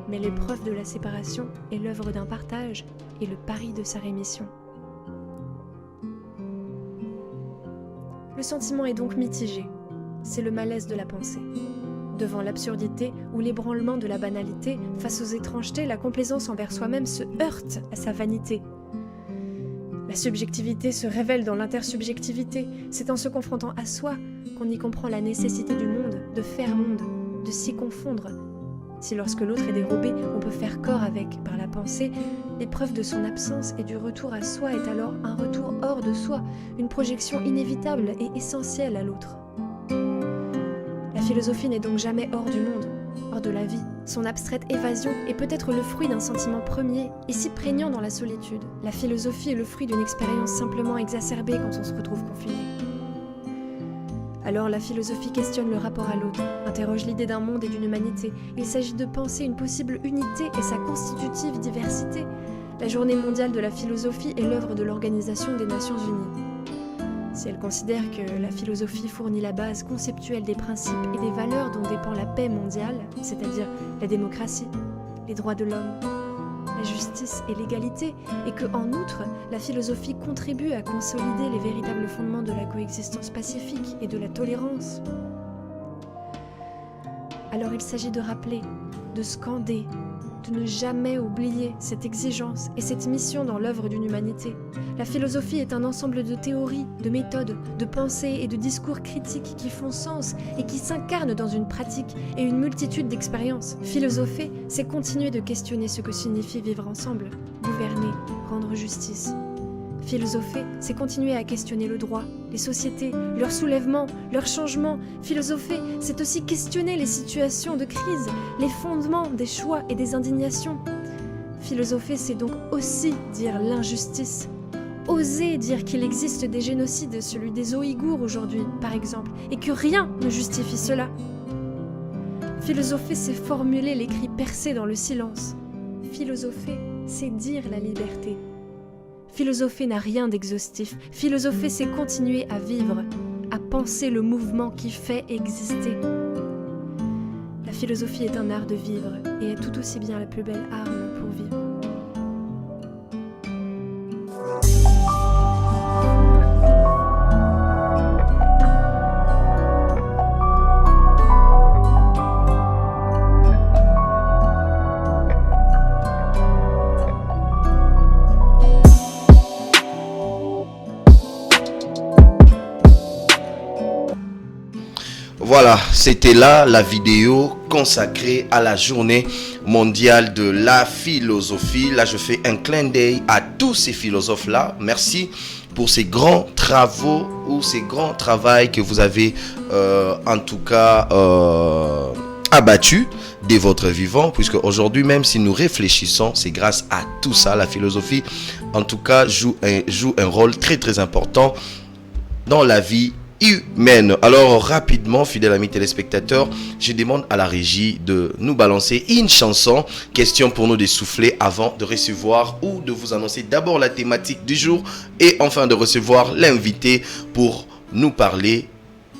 mais l'épreuve de la séparation est l'œuvre d'un partage et le pari de sa rémission. Le sentiment est donc mitigé, c'est le malaise de la pensée. Devant l'absurdité ou l'ébranlement de la banalité, face aux étrangetés, la complaisance envers soi-même se heurte à sa vanité. La subjectivité se révèle dans l'intersubjectivité, c'est en se confrontant à soi qu'on y comprend la nécessité du monde, de faire monde, de s'y confondre. Si lorsque l'autre est dérobé, on peut faire corps avec par la pensée, l'épreuve de son absence et du retour à soi est alors un retour hors de soi, une projection inévitable et essentielle à l'autre. La philosophie n'est donc jamais hors du monde, hors de la vie. Son abstraite évasion est peut-être le fruit d'un sentiment premier et si prégnant dans la solitude. La philosophie est le fruit d'une expérience simplement exacerbée quand on se retrouve confiné. Alors la philosophie questionne le rapport à l'autre, interroge l'idée d'un monde et d'une humanité. Il s'agit de penser une possible unité et sa constitutive diversité. La journée mondiale de la philosophie est l'œuvre de l'Organisation des Nations Unies. Si elle considère que la philosophie fournit la base conceptuelle des principes et des valeurs dont dépend la paix mondiale, c'est-à-dire la démocratie, les droits de l'homme, la justice et l'égalité, et que, en outre, la philosophie contribue à consolider les véritables fondements de la coexistence pacifique et de la tolérance. Alors il s'agit de rappeler, de scander, de ne jamais oublier cette exigence et cette mission dans l'œuvre d'une humanité. La philosophie est un ensemble de théories, de méthodes, de pensées et de discours critiques qui font sens et qui s'incarnent dans une pratique et une multitude d'expériences. Philosopher, c'est continuer de questionner ce que signifie vivre ensemble, gouverner, rendre justice. Philosopher, c'est continuer à questionner le droit, les sociétés, leur soulèvement, leur changement. Philosopher, c'est aussi questionner les situations de crise, les fondements des choix et des indignations. Philosopher, c'est donc aussi dire l'injustice. Oser dire qu'il existe des génocides, celui des Ouïghours aujourd'hui, par exemple, et que rien ne justifie cela. Philosopher, c'est formuler les cris percés dans le silence. Philosopher, c'est dire la liberté. Philosopher n'a rien d'exhaustif. Philosopher, c'est continuer à vivre, à penser le mouvement qui fait exister. La philosophie est un art de vivre et est tout aussi bien la plus belle arme pour vivre. Voilà, c'était là la vidéo consacrée à la journée mondiale de la philosophie. Là, je fais un clin d'œil à tous ces philosophes-là. Merci pour ces grands travaux ou ces grands travaux que vous avez en tout cas abattus de votre vivant, puisque aujourd'hui, même si nous réfléchissons, c'est grâce à tout ça. La philosophie, en tout cas, joue un rôle très très important dans la vie humaine. Alors rapidement, fidèles amis téléspectateurs, je demande à la régie de nous balancer une chanson, question pour nous de souffler avant de recevoir ou de vous annoncer d'abord la thématique du jour et enfin de recevoir l'invité pour nous parler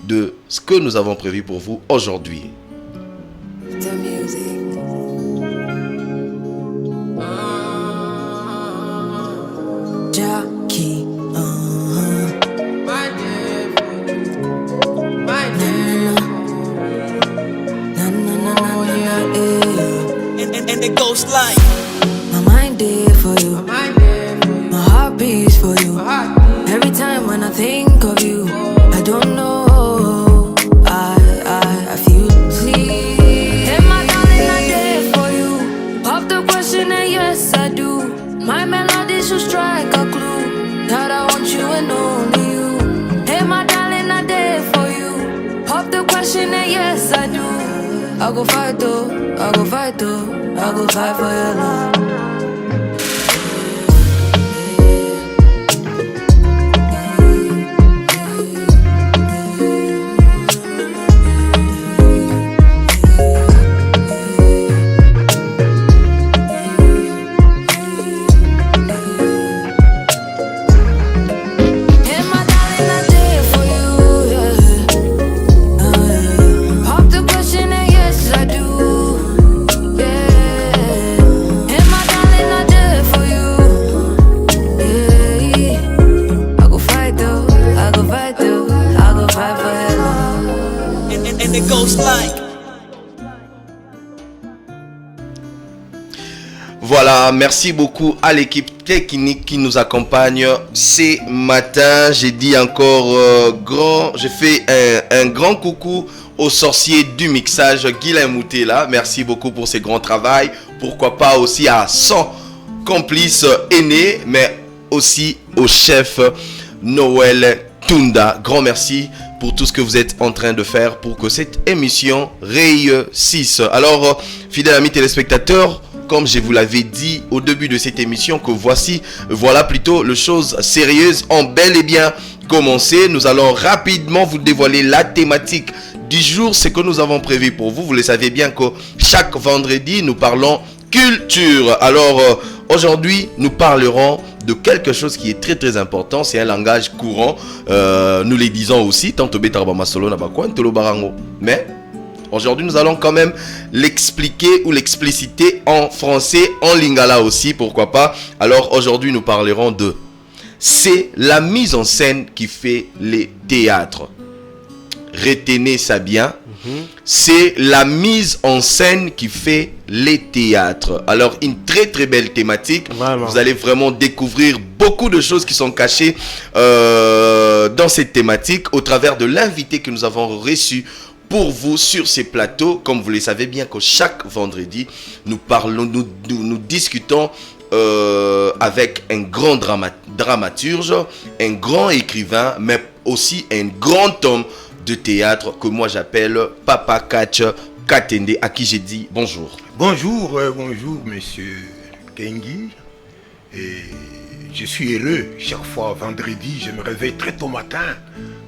de ce que nous avons prévu pour vous aujourd'hui. Jackie, and it goes like my mind there for you, my heart beats for you. Every time when I think of you, I don't know, I feel sleep. And my darling, I'm there for you. Pop the question and yes I do. My melody should strike a clue that I want you and only you. Hey my darling, I'm there for you. Pop the question and yes I do. I go fight though, I go fight though, I go fight for your love. it goes like. Voilà, merci beaucoup à l'équipe technique qui nous accompagne ces matins. J'ai dit encore je fais un grand coucou au sorcier du mixage, Guilain Moutela. Merci beaucoup pour ce grand travail. Pourquoi pas aussi à 100 complices aînés, mais aussi au chef Noël Tunda. Grand merci pour tout ce que vous êtes en train de faire pour que cette émission réussisse. Alors, fidèles amis téléspectateurs, comme je vous l'avais dit au début de cette émission, que voilà plutôt les choses sérieuses ont bel et bien commencé. Nous allons rapidement vous dévoiler la thématique du jour, ce que nous avons prévu pour vous. Vous le savez bien que chaque vendredi, nous parlons culture. Alors, aujourd'hui, nous parlerons de quelque chose qui est très très important. C'est un langage courant. Nous les disons aussi, tant mais aujourd'hui, nous allons quand même l'expliquer ou l'expliciter en français, en lingala aussi, pourquoi pas. Alors aujourd'hui, nous parlerons de... C'est la mise en scène qui fait les théâtres. Retenez ça bien. C'est la mise en scène qui fait les théâtres. Alors, une très très belle thématique. Vraiment. Vous allez vraiment découvrir beaucoup de choses qui sont cachées dans cette thématique au travers de l'invité que nous avons reçu pour vous sur ces plateaux. Comme vous le savez bien que chaque vendredi, nous parlons, nous discutons avec un grand dramaturge, un grand écrivain, mais aussi un grand homme de théâtre que moi j'appelle Papa Catch Katende, à qui j'ai dit bonjour. Bonjour, bonjour monsieur Kengi. Et je suis heureux chaque fois vendredi, je me réveille très tôt matin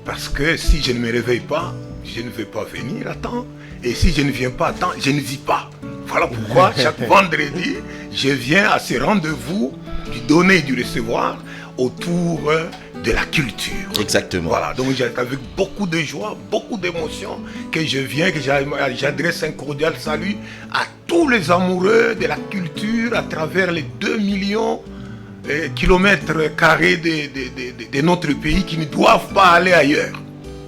parce que si je ne me réveille pas, je ne vais pas venir à temps. Et si je ne viens pas à temps, je ne vis pas. Voilà pourquoi chaque vendredi, je viens à ce rendez-vous du donner et du recevoir autour de la culture. Exactement. Voilà, donc avec beaucoup de joie, beaucoup d'émotion que je viens, que j'adresse un cordial salut à tous les amoureux de la culture à travers les 2 millions de kilomètres carrés de notre pays qui ne doivent pas aller ailleurs.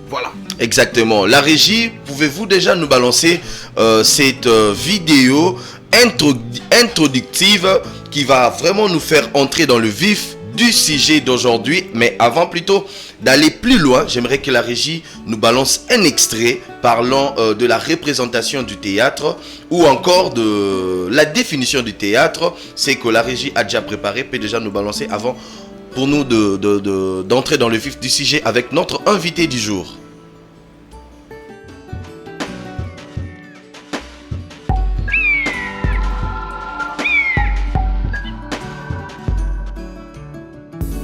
Voilà. Exactement. La régie, pouvez-vous déjà nous balancer cette vidéo introductive qui va vraiment nous faire entrer dans le vif du sujet d'aujourd'hui. Mais avant plutôt d'aller plus loin, j'aimerais que la régie nous balance un extrait parlant de la représentation du théâtre ou encore de la définition du théâtre. C'est que la régie a déjà préparé, peut déjà nous balancer avant pour nous d'entrer dans le vif du sujet avec notre invité du jour.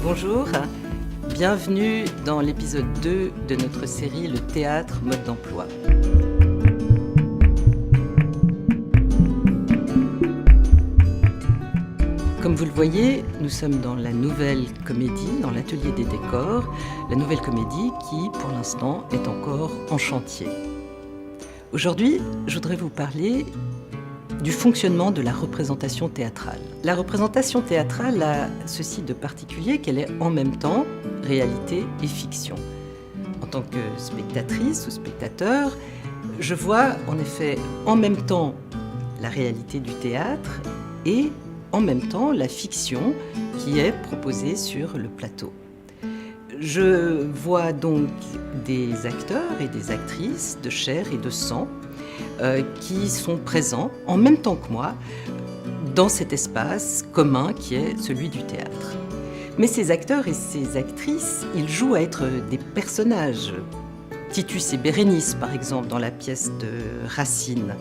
Bonjour, bienvenue dans l'épisode 2 de notre série Le théâtre, mode d'emploi. Comme vous le voyez, nous sommes dans la nouvelle comédie, dans l'atelier des décors, la nouvelle comédie qui, pour l'instant, est encore en chantier. Aujourd'hui, je voudrais vous parler du fonctionnement de la représentation théâtrale. La représentation théâtrale a ceci de particulier qu'elle est en même temps réalité et fiction. En tant que spectatrice ou spectateur, je vois en effet en même temps la réalité du théâtre et en même temps la fiction qui est proposée sur le plateau. Je vois donc des acteurs et des actrices de chair et de sang qui sont présents en même temps que moi dans cet espace commun qui est celui du théâtre. Mais ces acteurs et ces actrices, ils jouent à être des personnages. Titus et Bérénice, par exemple, dans la pièce de Racine.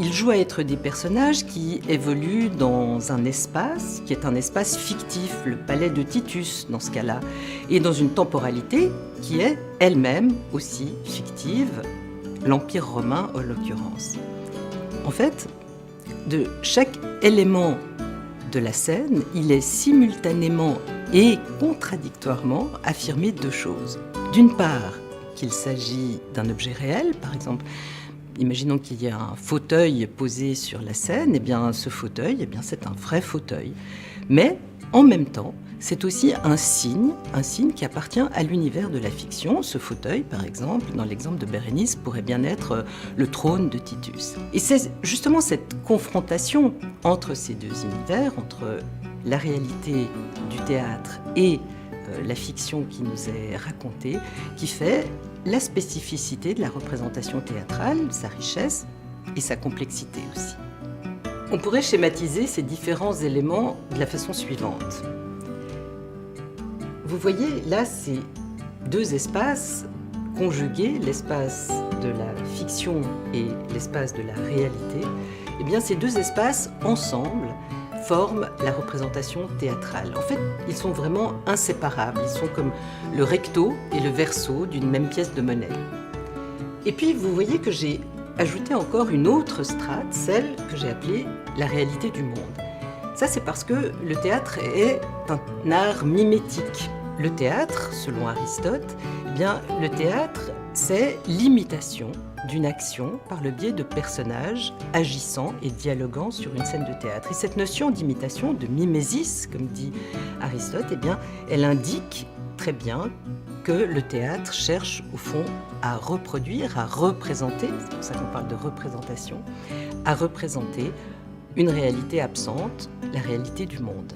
Ils jouent à être des personnages qui évoluent dans un espace qui est un espace fictif, le palais de Titus dans ce cas-là, et dans une temporalité qui est elle-même aussi fictive, l'Empire romain en l'occurrence. En fait, de chaque élément de la scène, il est simultanément et contradictoirement affirmé deux choses. D'une part, qu'il s'agit d'un objet réel, par exemple, imaginons qu'il y ait un fauteuil posé sur la scène, et bien ce fauteuil, c'est un vrai fauteuil. Mais en même temps, c'est aussi un signe qui appartient à l'univers de la fiction. Ce fauteuil, par exemple, dans l'exemple de Bérénice, pourrait bien être le trône de Titus. Et c'est justement cette confrontation entre ces deux univers, entre la réalité du théâtre et la fiction qui nous est racontée, qui fait la spécificité de la représentation théâtrale, sa richesse et sa complexité aussi. On pourrait schématiser ces différents éléments de la façon suivante. Vous voyez, là, c'est deux espaces conjugués, l'espace de la fiction et l'espace de la réalité. Eh bien, ces deux espaces, ensemble, forment la représentation théâtrale. En fait, ils sont vraiment inséparables. Ils sont comme le recto et le verso d'une même pièce de monnaie. Et puis, vous voyez que j'ai ajouté encore une autre strate, celle que j'ai appelée la réalité du monde. Ça, c'est parce que le théâtre est un art mimétique. Le théâtre, selon Aristote, eh bien, le théâtre, c'est l'imitation d'une action par le biais de personnages agissant et dialoguant sur une scène de théâtre. Et cette notion d'imitation, de mimésis, comme dit Aristote, eh bien, elle indique très bien que le théâtre cherche au fond à reproduire, à représenter, c'est pour ça qu'on parle de représentation, à représenter une réalité absente, la réalité du monde.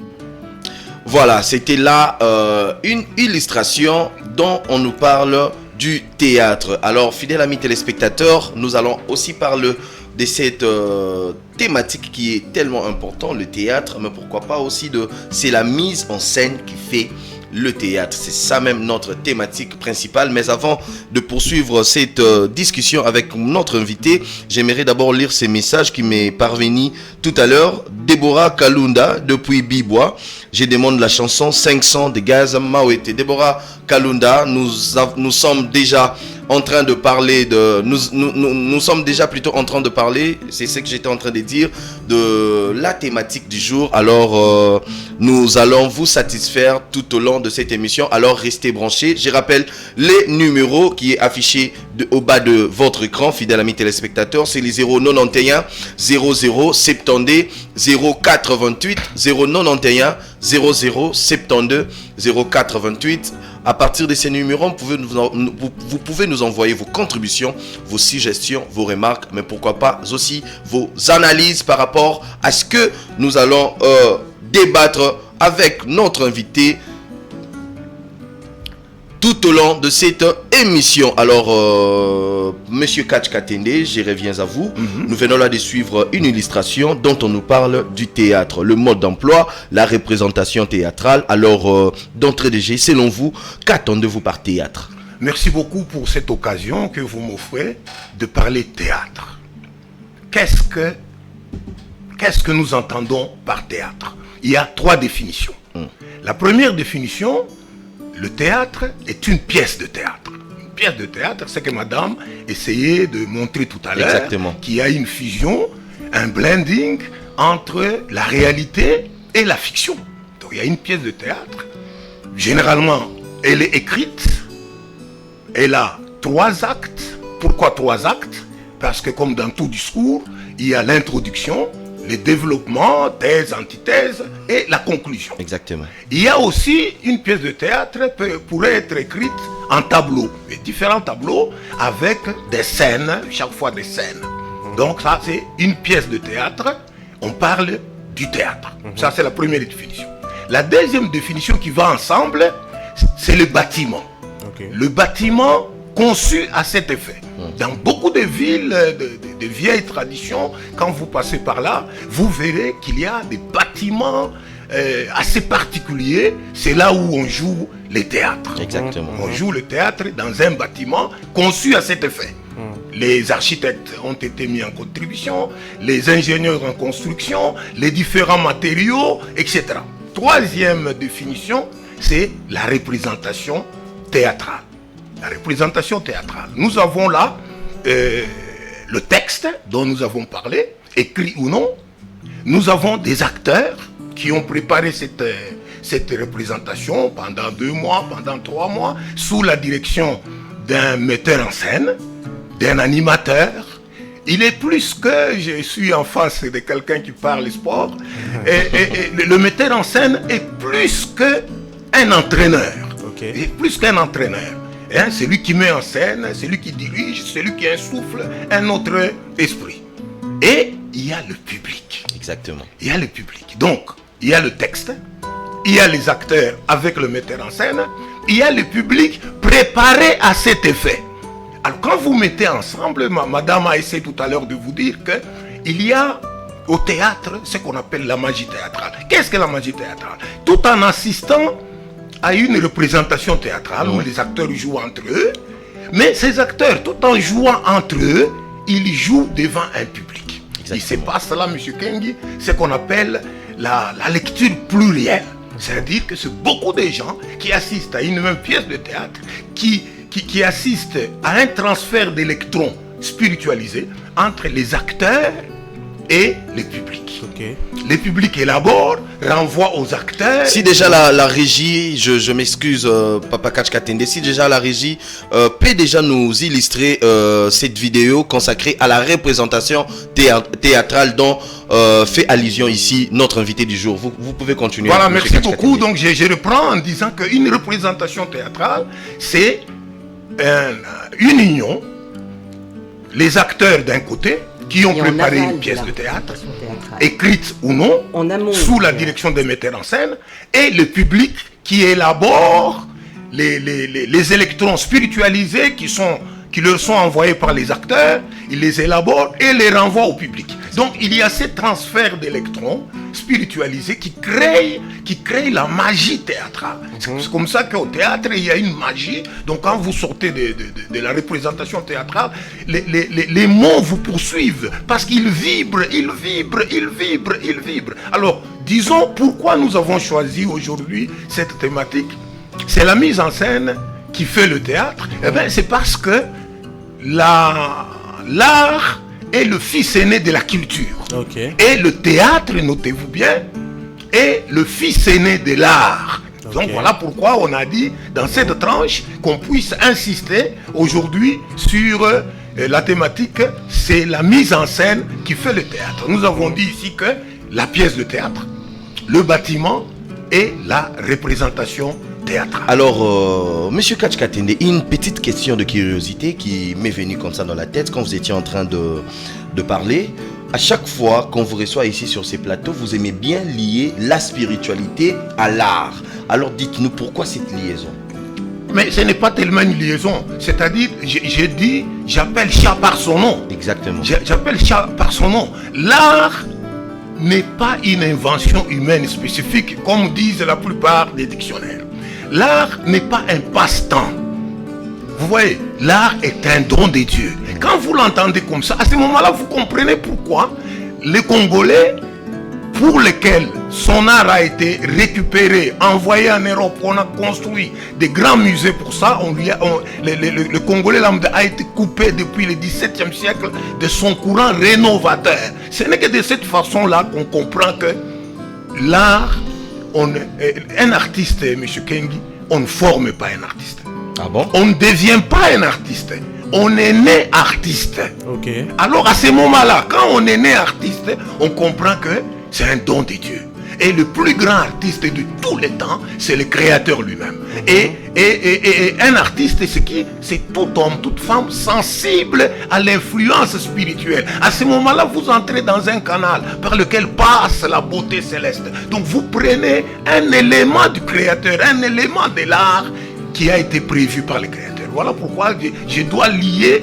Voilà, c'était là une illustration dont on nous parle du théâtre. Alors, fidèles amis téléspectateurs, nous allons aussi parler de cette thématique qui est tellement importante, le théâtre, mais pourquoi pas aussi c'est la mise en scène qui fait le théâtre. C'est ça même notre thématique principale. Mais avant de poursuivre cette discussion avec notre invité, j'aimerais d'abord lire ces messages qui m'est parvenu tout à l'heure. Déborah Kalunda depuis Bibois. Je demande la chanson 500 de Gaza Mawete. Déborah Kalunda, nous sommes déjà en train de parler de... Nous sommes déjà plutôt en train de parler, c'est ce que j'étais en train de dire, de la thématique du jour. Alors, nous allons vous satisfaire tout au long de cette émission. Alors, restez branchés. Je rappelle les numéros qui est affiché au bas de votre écran, fidèles amis téléspectateurs. C'est les 091 00 72 0428 091 00 72 0428. À partir de ces numéros, vous pouvez nous envoyer vos contributions, vos suggestions, vos remarques, mais pourquoi pas aussi vos analyses par rapport à ce que nous allons débattre avec notre invité tout au long de cette émission. Alors, Monsieur Catch Katende, je reviens à vous. Nous venons là de suivre une illustration dont on nous parle du théâtre, le mode d'emploi, la représentation théâtrale. Alors, d'entrée de jeu, selon vous, qu'attendez-vous par théâtre? Merci beaucoup pour cette occasion que vous m'offrez de parler théâtre. Qu'est-ce que nous entendons par théâtre? Il y a 3 définitions. La première définition, le théâtre est une pièce de théâtre. Une pièce de théâtre, c'est que madame essayait de montrer tout à l'heure. Exactement. Qu'il y a une fusion, un blending entre la réalité et la fiction. Donc il y a une pièce de théâtre. Généralement, elle est écrite. Elle a 3 actes. Pourquoi 3 actes? Parce que comme dans tout discours, il y a l'introduction, le développement, thèse, antithèse et la conclusion. Exactement. Il y a aussi une pièce de théâtre pourrait être écrite en tableaux, différents tableaux avec des scènes, chaque fois des scènes. Donc ça c'est une pièce de théâtre, on parle du théâtre. Ça c'est la première définition. La deuxième définition qui va ensemble, c'est le bâtiment. Le bâtiment conçu à cet effet. Dans beaucoup de villes, de vieilles traditions, quand vous passez par là, vous verrez qu'il y a des bâtiments assez particuliers. C'est là où on joue les théâtres. Exactement. On joue le théâtre dans un bâtiment conçu à cet effet. Les architectes ont été mis en contribution, les ingénieurs en construction, les différents matériaux, etc. Troisième définition, c'est la représentation théâtrale. La représentation théâtrale. Nous avons là le texte dont nous avons parlé, écrit ou non. Nous avons des acteurs qui ont préparé cette représentation pendant 2 mois, pendant 3 mois, sous la direction d'un metteur en scène, d'un animateur. Il est plus que je suis en face de quelqu'un qui parle sport. Et le metteur en scène est plus qu'un entraîneur. Il est plus qu'un entraîneur. Hein, c'est lui qui met en scène, c'est lui qui dirige, c'est lui qui insuffle un autre esprit. Et il y a le public. Exactement. Il y a le public. Donc, il y a le texte, il y a les acteurs avec le metteur en scène, il y a le public préparé à cet effet. Alors, quand vous mettez ensemble, madame a essayé tout à l'heure de vous dire qu'il y a au théâtre ce qu'on appelle la magie théâtrale. Qu'est-ce que la magie théâtrale? Tout en assistant à une représentation théâtrale où les acteurs jouent entre eux, mais ces acteurs, tout en jouant entre eux, ils jouent devant un public. Exactement. Il se passe là, M. Kengi, ce qu'on appelle la lecture plurielle. C'est-à-dire que c'est beaucoup de gens qui assistent à une même pièce de théâtre, qui assistent à un transfert d'électrons spiritualisés entre les acteurs et le public. Le public élabore, renvoie aux acteurs. Si déjà la régie, je m'excuse Papa Catch Katende, si déjà la régie peut déjà nous illustrer cette vidéo consacrée à la représentation théâtrale dont fait allusion ici notre invité du jour. Vous pouvez continuer. Voilà, merci beaucoup. Donc je reprends en disant qu'une représentation théâtrale, c'est une union, les acteurs d'un côté, qui ont préparé une pièce de théâtre, écrite ou non, sous la direction des metteurs en scène, et le public qui élabore les électrons spiritualisés qui leur sont envoyés par les acteurs, ils les élaborent et les renvoient au public. Donc il y a ce transfert d'électrons spiritualisés qui crée la magie théâtrale. C'est comme ça qu'au théâtre, il y a une magie. Donc quand vous sortez de la représentation théâtrale, les mots vous poursuivent parce qu'ils vibrent, ils vibrent, ils vibrent, ils vibrent. Alors, disons pourquoi nous avons choisi aujourd'hui cette thématique. C'est la mise en scène qui fait le théâtre. Eh bien, c'est parce que l'art est le fils aîné de la culture. Et le théâtre, notez-vous bien, est le fils aîné de l'art. Donc voilà pourquoi on a dit dans cette tranche qu'on puisse insister aujourd'hui sur la thématique, c'est la mise en scène qui fait le théâtre. Nous avons dit ici que la pièce de théâtre, le bâtiment et la représentation théâtrale. Alors, Monsieur Catch Katende, une petite question de curiosité qui m'est venue comme ça dans la tête quand vous étiez en train de parler. à chaque fois qu'on vous reçoit ici sur ces plateaux, vous aimez bien lier la spiritualité à l'art. Alors dites-nous pourquoi cette liaison? Mais ce n'est pas tellement une liaison. C'est-à-dire, j'ai dit, j'appelle chat par son nom. Exactement. J'appelle chat par son nom. L'art n'est pas une invention humaine spécifique, comme disent la plupart des dictionnaires. L'art n'est pas un passe-temps. Vous voyez, l'art est un don de Dieu. Quand vous l'entendez comme ça, à ce moment-là, vous comprenez pourquoi les Congolais, pour lesquels son art a été récupéré, envoyé en Europe, on a construit des grands musées pour ça, le Congolais lambda a été coupé depuis le XVIIe siècle de son courant rénovateur. Ce n'est que de cette façon-là qu'on comprend que l'art, un artiste, M. Kengi, on ne forme pas un artiste. Ah bon? On ne devient pas un artiste. On est né artiste. Ok. Alors à ce moment-là, quand on est né artiste, on comprend que c'est un don de Dieu. Et le plus grand artiste de tous les temps, c'est le Créateur lui-même. Et un artiste, c'est tout homme, toute femme sensible à l'influence spirituelle. À ce moment-là, vous entrez dans un canal par lequel passe la beauté céleste. Donc vous prenez un élément du Créateur, un élément de l'art qui a été prévu par le Créateur. Voilà pourquoi je dois lier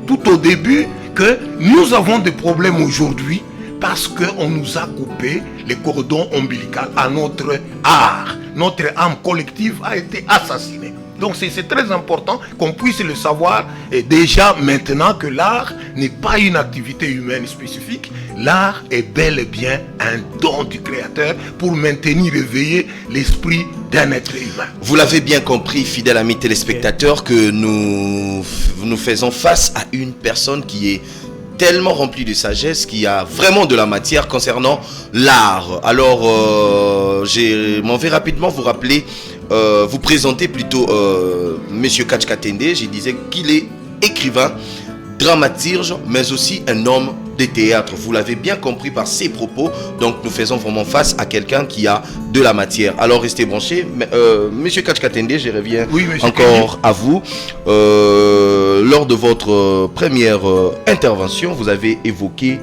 tout au début que nous avons des problèmes aujourd'hui parce qu'on nous a coupé les cordons ombilicaux à notre art. Notre âme collective a été assassinée. Donc c'est très important qu'on puisse le savoir et déjà maintenant que l'art n'est pas une activité humaine spécifique. L'art est bel et bien un don du Créateur pour maintenir éveillé l'esprit d'un être humain. Vous l'avez bien compris, fidèles amis téléspectateurs, que nous faisons face à une personne qui est tellement rempli de sagesse, qui a vraiment de la matière concernant l'art. Alors, je m'en vais rapidement vous rappeler, vous présenter plutôt Monsieur Katch Katende. Je disais qu'il est écrivain, dramaturge, mais aussi un homme de théâtre. Vous l'avez bien compris par ses propos. Donc, nous faisons vraiment face à quelqu'un qui a de la matière. Alors, restez branchés. Monsieur Katch Katende, je reviens encore à vous. Lors de votre première intervention, vous avez évoqué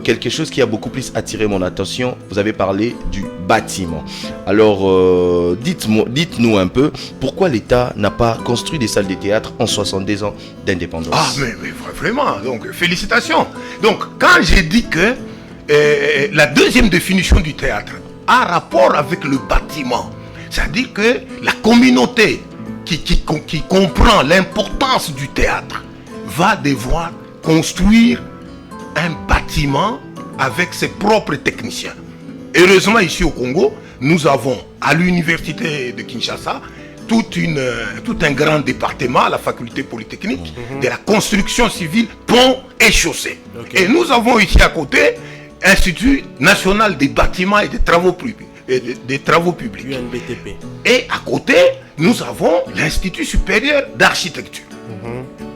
quelque chose qui a beaucoup plus attiré mon attention. Vous avez parlé du bâtiment. Alors, dites-nous un peu pourquoi l'État n'a pas construit des salles de théâtre en 62 ans d'indépendance. Ah, mais vraiment, donc félicitations. Donc, quand j'ai dit que la deuxième définition du théâtre a rapport avec le bâtiment, c'est-à-dire que la communauté qui comprend l'importance du théâtre va devoir construire un bâtiment avec ses propres techniciens. Heureusement, ici au Congo, nous avons à l'université de Kinshasa tout un grand département, la faculté polytechnique, de la construction civile, pont et chaussée. Okay. Et nous avons ici à côté Institut national des bâtiments et des travaux publics. UNBTP. Et à côté, nous avons l'Institut supérieur d'architecture.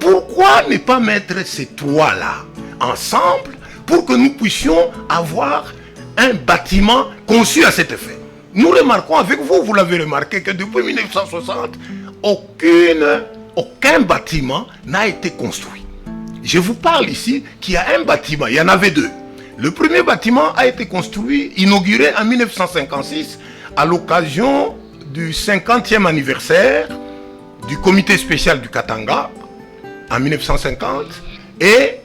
Pourquoi ne pas mettre ces trois-là ensemble pour que nous puissions avoir un bâtiment conçu à cet effet? Nous remarquons avec vous, vous l'avez remarqué, que depuis 1960, aucun bâtiment n'a été construit. Je vous parle ici qu'il y a un bâtiment, il y en avait deux. Le premier bâtiment a été construit, inauguré en 1956 à l'occasion du 50e anniversaire du comité spécial du Katanga en 1950 et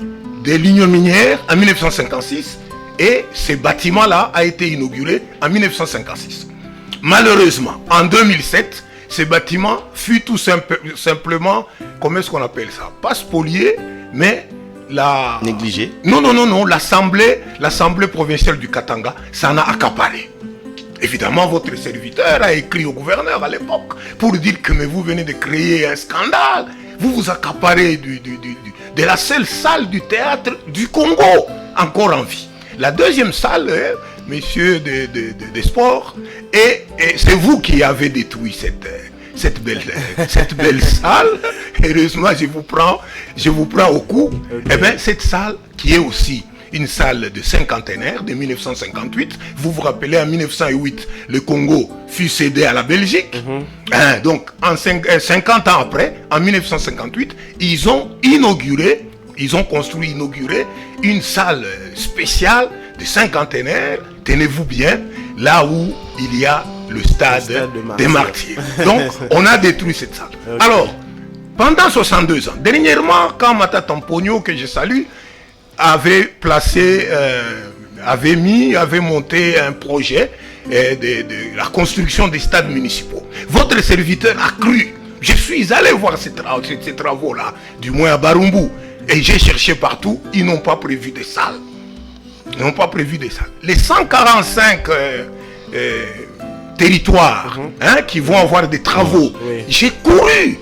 de l'Union minière en 1956. Et ce bâtiment-là a été inauguré en 1956. Malheureusement, en 2007, ce bâtiment fut tout simplement, comment est-ce qu'on appelle ça? Pas spolié, mais négligé. Non, l'Assemblée provinciale du Katanga s'en a accaparé. Évidemment, votre serviteur a écrit au gouverneur à l'époque pour dire que mais vous venez de créer un scandale. Vous vous accaparez de la seule salle du théâtre du Congo, encore en vie. La deuxième salle, messieurs des sports, et c'est vous qui avez détruit cette belle salle. Heureusement, je vous prends au coup. Okay. Eh bien, cette salle qui est aussi une salle de cinquantenaire de 1958. Vous vous rappelez, en 1908, le Congo fut cédé à la Belgique. Donc, 50 ans après, en 1958, ils ont inauguré ils ont construit, inauguré une salle spéciale de cinquantenaires, tenez-vous bien, là où il y a le stade des Martyrs. Donc, on a détruit cette salle. Okay. Alors, pendant 62 ans, dernièrement, quand Mata Tamponio, que je salue, avait monté un projet de la construction des stades municipaux. Votre serviteur a cru. Je suis allé voir ces travaux-là, du moins à Barumbu, et j'ai cherché partout, ils n'ont pas prévu des salles. Ils n'ont pas prévu des salles. Les 145 territoires qui vont avoir des travaux, j'ai couru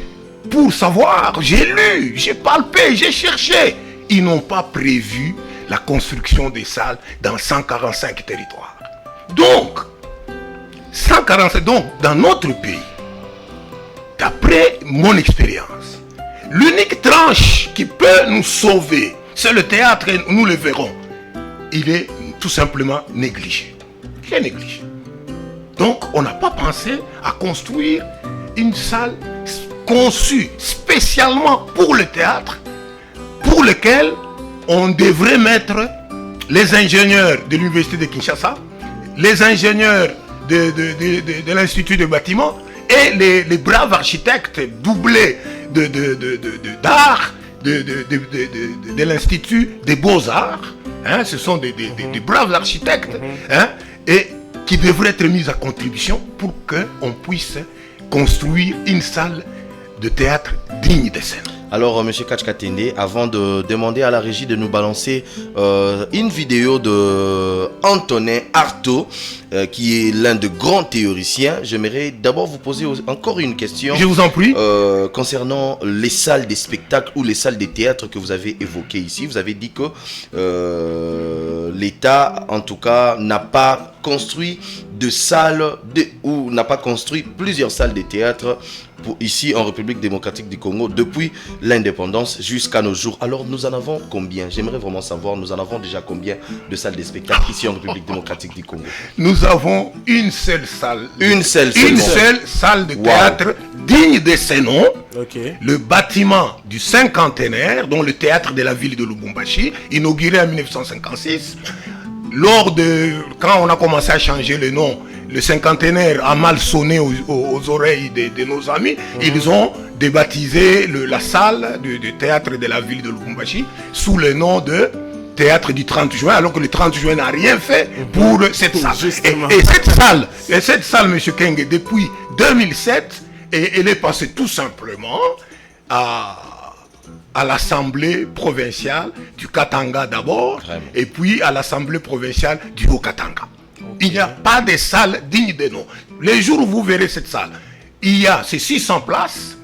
pour savoir, j'ai lu, j'ai palpé, j'ai cherché. Ils n'ont pas prévu la construction des salles dans 145 territoires. Donc, 145, donc dans notre pays, d'après mon expérience, l'unique tranche qui peut nous sauver, c'est le théâtre, et nous le verrons. Il est tout simplement négligé. Il est négligé. Donc, on n'a pas pensé à construire une salle conçue spécialement pour le théâtre, pour lequel on devrait mettre les ingénieurs de l'université de Kinshasa, les ingénieurs de l'Institut de bâtiments et les braves architectes doublés d'art de l'Institut des beaux-arts. Ce sont des braves architectes et qui devraient être mis à contribution pour qu'on puisse construire une salle de théâtre digne de scène. Alors, M. Kachkatende, avant de demander à la régie de nous balancer une vidéo de Antonin Artaud, qui est l'un de grands théoriciens, j'aimerais d'abord vous poser encore une question. Je vous en prie. Concernant les salles des spectacles ou les salles des théâtres que vous avez évoquées ici. Vous avez dit que l'État, en tout cas, n'a pas construit de salles ou n'a pas construit plusieurs salles de théâtre ici en République démocratique du Congo depuis l'indépendance jusqu'à nos jours. Alors nous en avons combien? J'aimerais vraiment savoir, nous en avons déjà combien de salles de spectacle ici en République démocratique du Congo? Nous avons une seule salle. Une seule salle de théâtre digne de ce nom. Le bâtiment du cinquantenaire, dont le théâtre de la ville de Lubumbashi, inauguré en 1956. Quand on a commencé à changer le nom, le cinquantenaire a mal sonné aux oreilles de nos amis. Ils ont débaptisé la salle du théâtre de la ville de Lubumbashi sous le nom de théâtre du 30 juin, alors que le 30 juin n'a rien fait pour cette salle. Et cette salle, M. Kenge, depuis 2007, elle est passée tout simplement à l'Assemblée provinciale du Katanga d'abord, et puis à l'Assemblée provinciale du Haut-Katanga. Il n'y a pas de salle digne de nom. Les jours où vous verrez cette salle, il y a ces 600 places,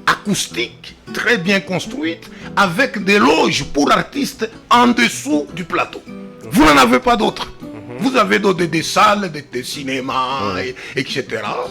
acoustiques, très bien construites, avec des loges pour artistes en dessous du plateau. Vous n'en avez pas d'autres. Vous avez des salles de cinéma, etc.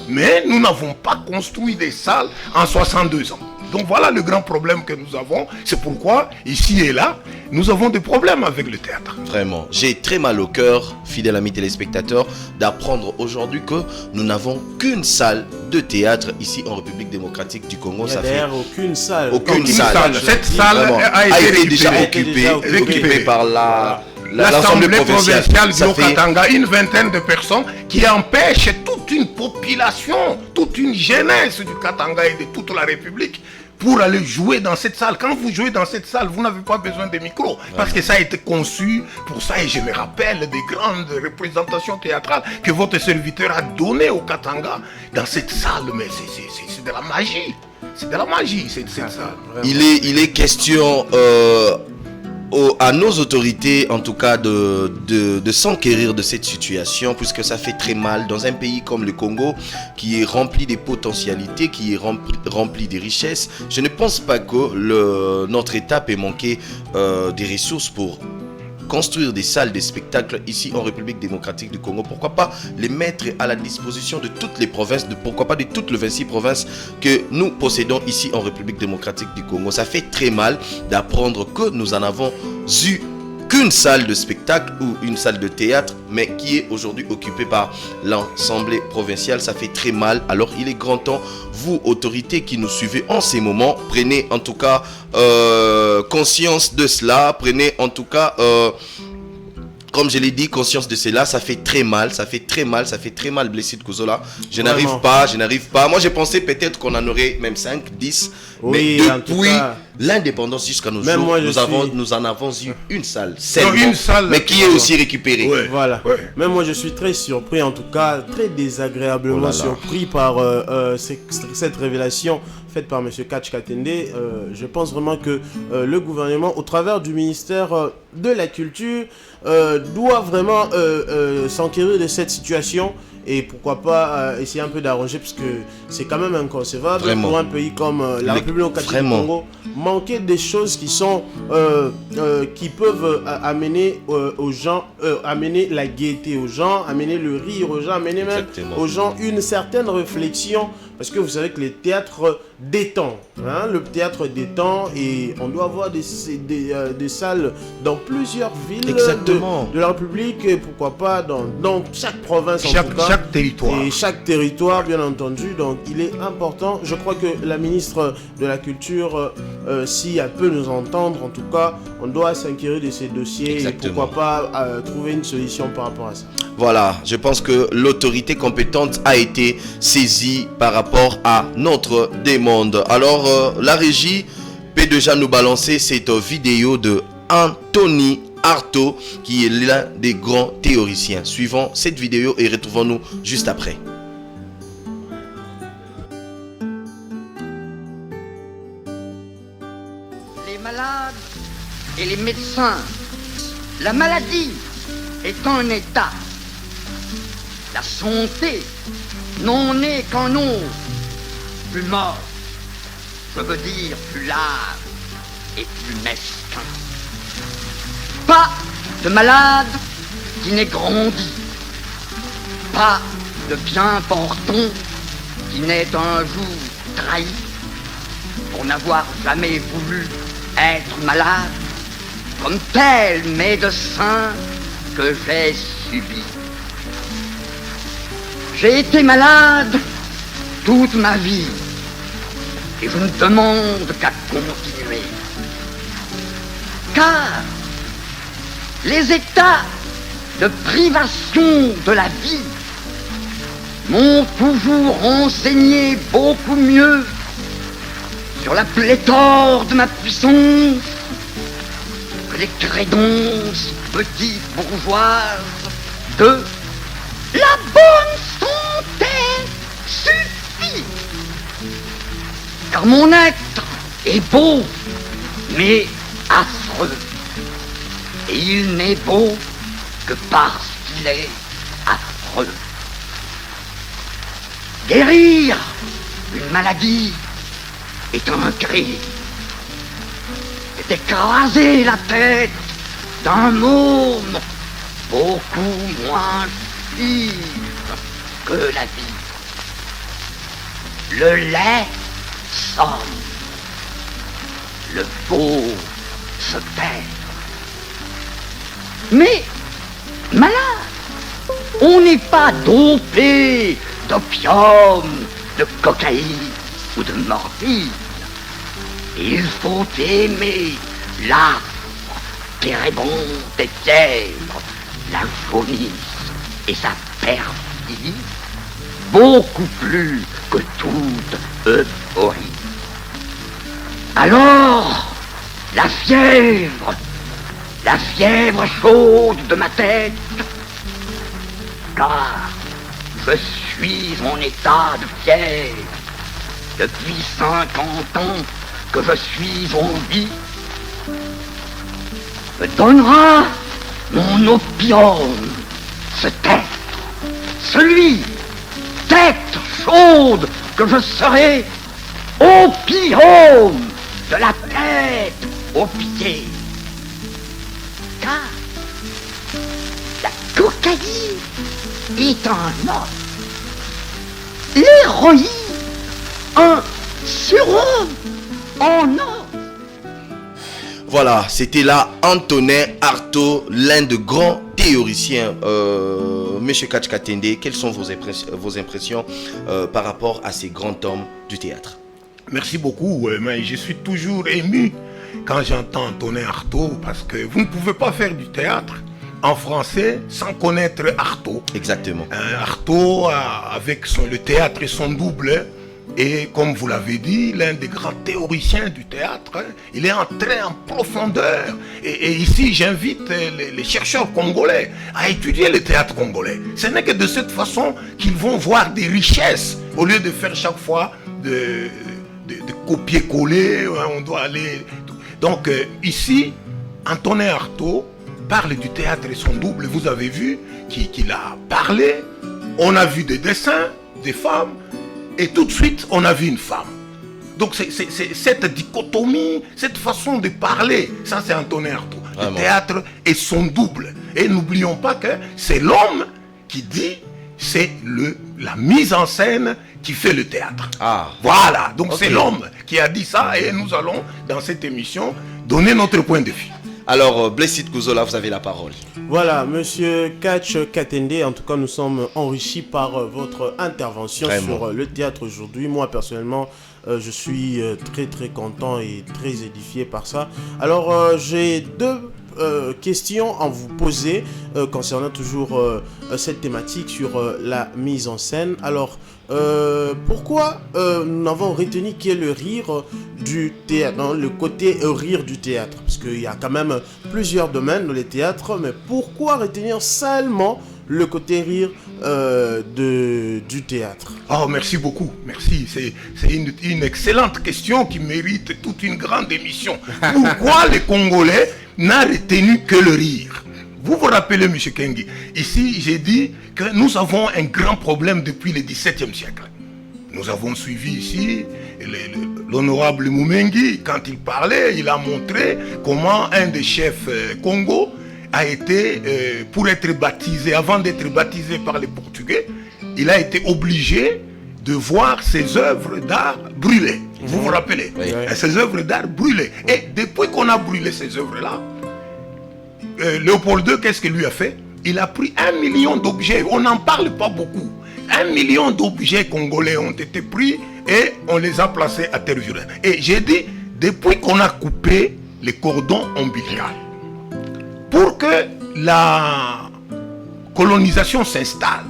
Mais nous n'avons pas construit des salles en 62 ans. Donc voilà le grand problème que nous avons. C'est pourquoi, ici et là, nous avons des problèmes avec le théâtre. Vraiment, j'ai très mal au cœur, fidèles amis téléspectateurs, d'apprendre aujourd'hui que nous n'avons qu'une salle de théâtre ici en République démocratique du Congo. Il n'y a d'ailleurs aucune salle. Aucune salle. Cette salle a été déjà occupée par l'Assemblée provinciale du Haut-Katanga, une vingtaine de personnes qui empêchent toute une population, toute une jeunesse du Katanga et de toute la République pour aller jouer dans cette salle. Quand vous jouez dans cette salle, vous n'avez pas besoin de micro, parce que ça a été conçu pour ça. Et je me rappelle des grandes représentations théâtrales que votre serviteur a données au Katanga dans cette salle. Mais c'est de la magie. C'est de la magie, cette salle. Il est question à nos autorités, en tout cas, de s'enquérir de cette situation, puisque ça fait très mal dans un pays comme le Congo, qui est rempli des potentialités, qui est rempli des richesses. Je ne pense pas que notre État peut manquer des ressources pour construire des salles de spectacle ici en République démocratique du Congo. Pourquoi pas les mettre à la disposition de toutes les provinces, pourquoi pas de toutes les 26 provinces que nous possédons ici en République démocratique du Congo. Ça fait très mal d'apprendre que nous en avons eu qu'une salle de spectacle ou une salle de théâtre, mais qui est aujourd'hui occupée par l'Assemblée provinciale. Ça fait très mal. Alors il est grand temps, vous, autorités qui nous suivez en ces moments, prenez en tout cas conscience de cela. Prenez en tout cas... comme je l'ai dit, conscience de cela, ça fait très mal, blessé de Kozola. Je n'arrive pas. Moi, j'ai pensé peut-être qu'on en aurait même 5, 10. Oui, mais depuis l'indépendance jusqu'à nos jours, nous en avons eu une salle. Une salle, mais qui est aussi récupérée. Ouais. Voilà. Ouais. Même moi, je suis très surpris, en tout cas, très désagréablement surpris par cette révélation faite par M. Katch Katende. Je pense vraiment que le gouvernement, au travers du ministère de la Culture, doit vraiment s'enquérir de cette situation et pourquoi pas essayer un peu d'arranger, parce que c'est quand même inconcevable pour un pays comme la République démocratique du Congo, manquer des choses qui sont qui peuvent amener aux gens, amener la gaieté aux gens, amener le rire aux gens, amener même aux gens une certaine réflexion, parce que vous savez que les théâtres détend, hein, le théâtre détend, et on doit avoir des salles dans plusieurs villes de la République, et pourquoi pas dans chaque province, chaque territoire. Et chaque territoire, bien entendu. Donc il est important, je crois que la ministre de la Culture, si elle peut nous entendre, en tout cas, on doit s'inquiéter de ces dossiers et pourquoi pas trouver une solution par rapport à ça. Voilà, je pense que l'autorité compétente a été saisie par rapport à notre demande. Alors, la régie peut déjà nous balancer cette vidéo de Anthony Artaud, qui est l'un des grands théoriciens. Suivons cette vidéo et retrouvons-nous juste après. Les malades et les médecins, la maladie est un état. La santé n'en est qu'un autre, plus mort, je veux dire plus large et plus mesquin. Pas de malade qui n'ait grandi, pas de bien portant qui n'ait un jour trahi pour n'avoir jamais voulu être malade, comme tel médecin que j'ai subi. J'ai été malade toute ma vie et je ne demande qu'à continuer. Car les états de privation de la vie m'ont toujours enseigné beaucoup mieux sur la pléthore de ma puissance que les crédences petites bourgeoises de la bonne santé suffit. Car mon être est beau, mais affreux. Et il n'est beau que parce qu'il est affreux. Guérir une maladie est un cri. C'est écraser la tête d'un môme beaucoup moins vive que la vie. Le lait somme, le beau se perd. Mais malade, on n'est pas dopé d'opium, de cocaïne ou de morphine. Il faut aimer l'affre qui rébonde des fièvres, la jaunisse et sa perfidie, beaucoup plus que toute euphorie. Alors, la fièvre chaude de ma tête, car je suis en état de fièvre depuis 50 ans que je suis en vie, me donnera mon opium, ce tête, celui, tête chaude que je serai, opium de la tête aux pieds. Car la cocaïne est un os, l'héroïne un surhomme en os. Voilà, c'était là Antonin Artaud, l'un des grands théoriciens. Monsieur Catch Katende, quelles sont vos impressions par rapport à ces grands hommes du théâtre? Merci beaucoup, mais je suis toujours ému quand j'entends Antonin Artaud, parce que vous ne pouvez pas faire du théâtre en français sans connaître Artaud. Exactement. Artaud, avec le théâtre et son double, et comme vous l'avez dit, l'un des grands théoriciens du théâtre, il est entré en profondeur. Et ici, j'invite les chercheurs congolais à étudier le théâtre congolais. Ce n'est que de cette façon qu'ils vont voir des richesses, au lieu de faire chaque fois de copier-coller, on doit aller... Donc ici, Antonin Artaud parle du théâtre et son double. Vous avez vu qu'il a parlé, on a vu des dessins, des femmes, et tout de suite, on a vu une femme. Donc c'est cette dichotomie, cette façon de parler, ça c'est Antonin Artaud. Le théâtre et son double. Et n'oublions pas que c'est l'homme qui dit, c'est la mise en scène qui fait le théâtre. Voilà, donc c'est l'homme qui a dit ça, et nous allons, dans cette émission, donner notre point de vue. Alors, Blessed Kuzola, vous avez la parole. Voilà, monsieur Catch Katende, en tout cas, nous sommes enrichis par votre intervention sur le théâtre aujourd'hui. Moi, personnellement, je suis très très content et très édifié par ça. Alors, j'ai deux questions à vous poser concernant toujours cette thématique sur la mise en scène. Alors, pourquoi nous avons retenu qu'il y ait le rire du théâtre, hein, le côté rire du théâtre, parce qu'il y a quand même plusieurs domaines dans les théâtres, mais pourquoi retenir seulement le côté rire du théâtre? Oh, merci beaucoup, merci, c'est une excellente question qui mérite toute une grande émission. Pourquoi les Congolais n'ont retenu que le rire? Vous vous rappelez, M. Kengi, ici j'ai dit que nous avons un grand problème depuis le XVIIe siècle. Nous avons suivi ici l'honorable Mumengi, quand il parlait, il a montré comment un des chefs Congo a été, pour être baptisé, avant d'être baptisé par les Portugais, il a été obligé de voir ses œuvres d'art brûlées. Vous vous rappelez? Ces œuvres d'art brûlées. Et depuis qu'on a brûlé ces œuvres-là, Léopold II, qu'est-ce qu'il lui a fait? Il a pris 1 million d'objets. On n'en parle pas beaucoup. 1 million d'objets congolais ont été pris et on les a placés à Tervuren. Et j'ai dit, depuis qu'on a coupé les cordons ombilicaux, pour que la colonisation s'installe,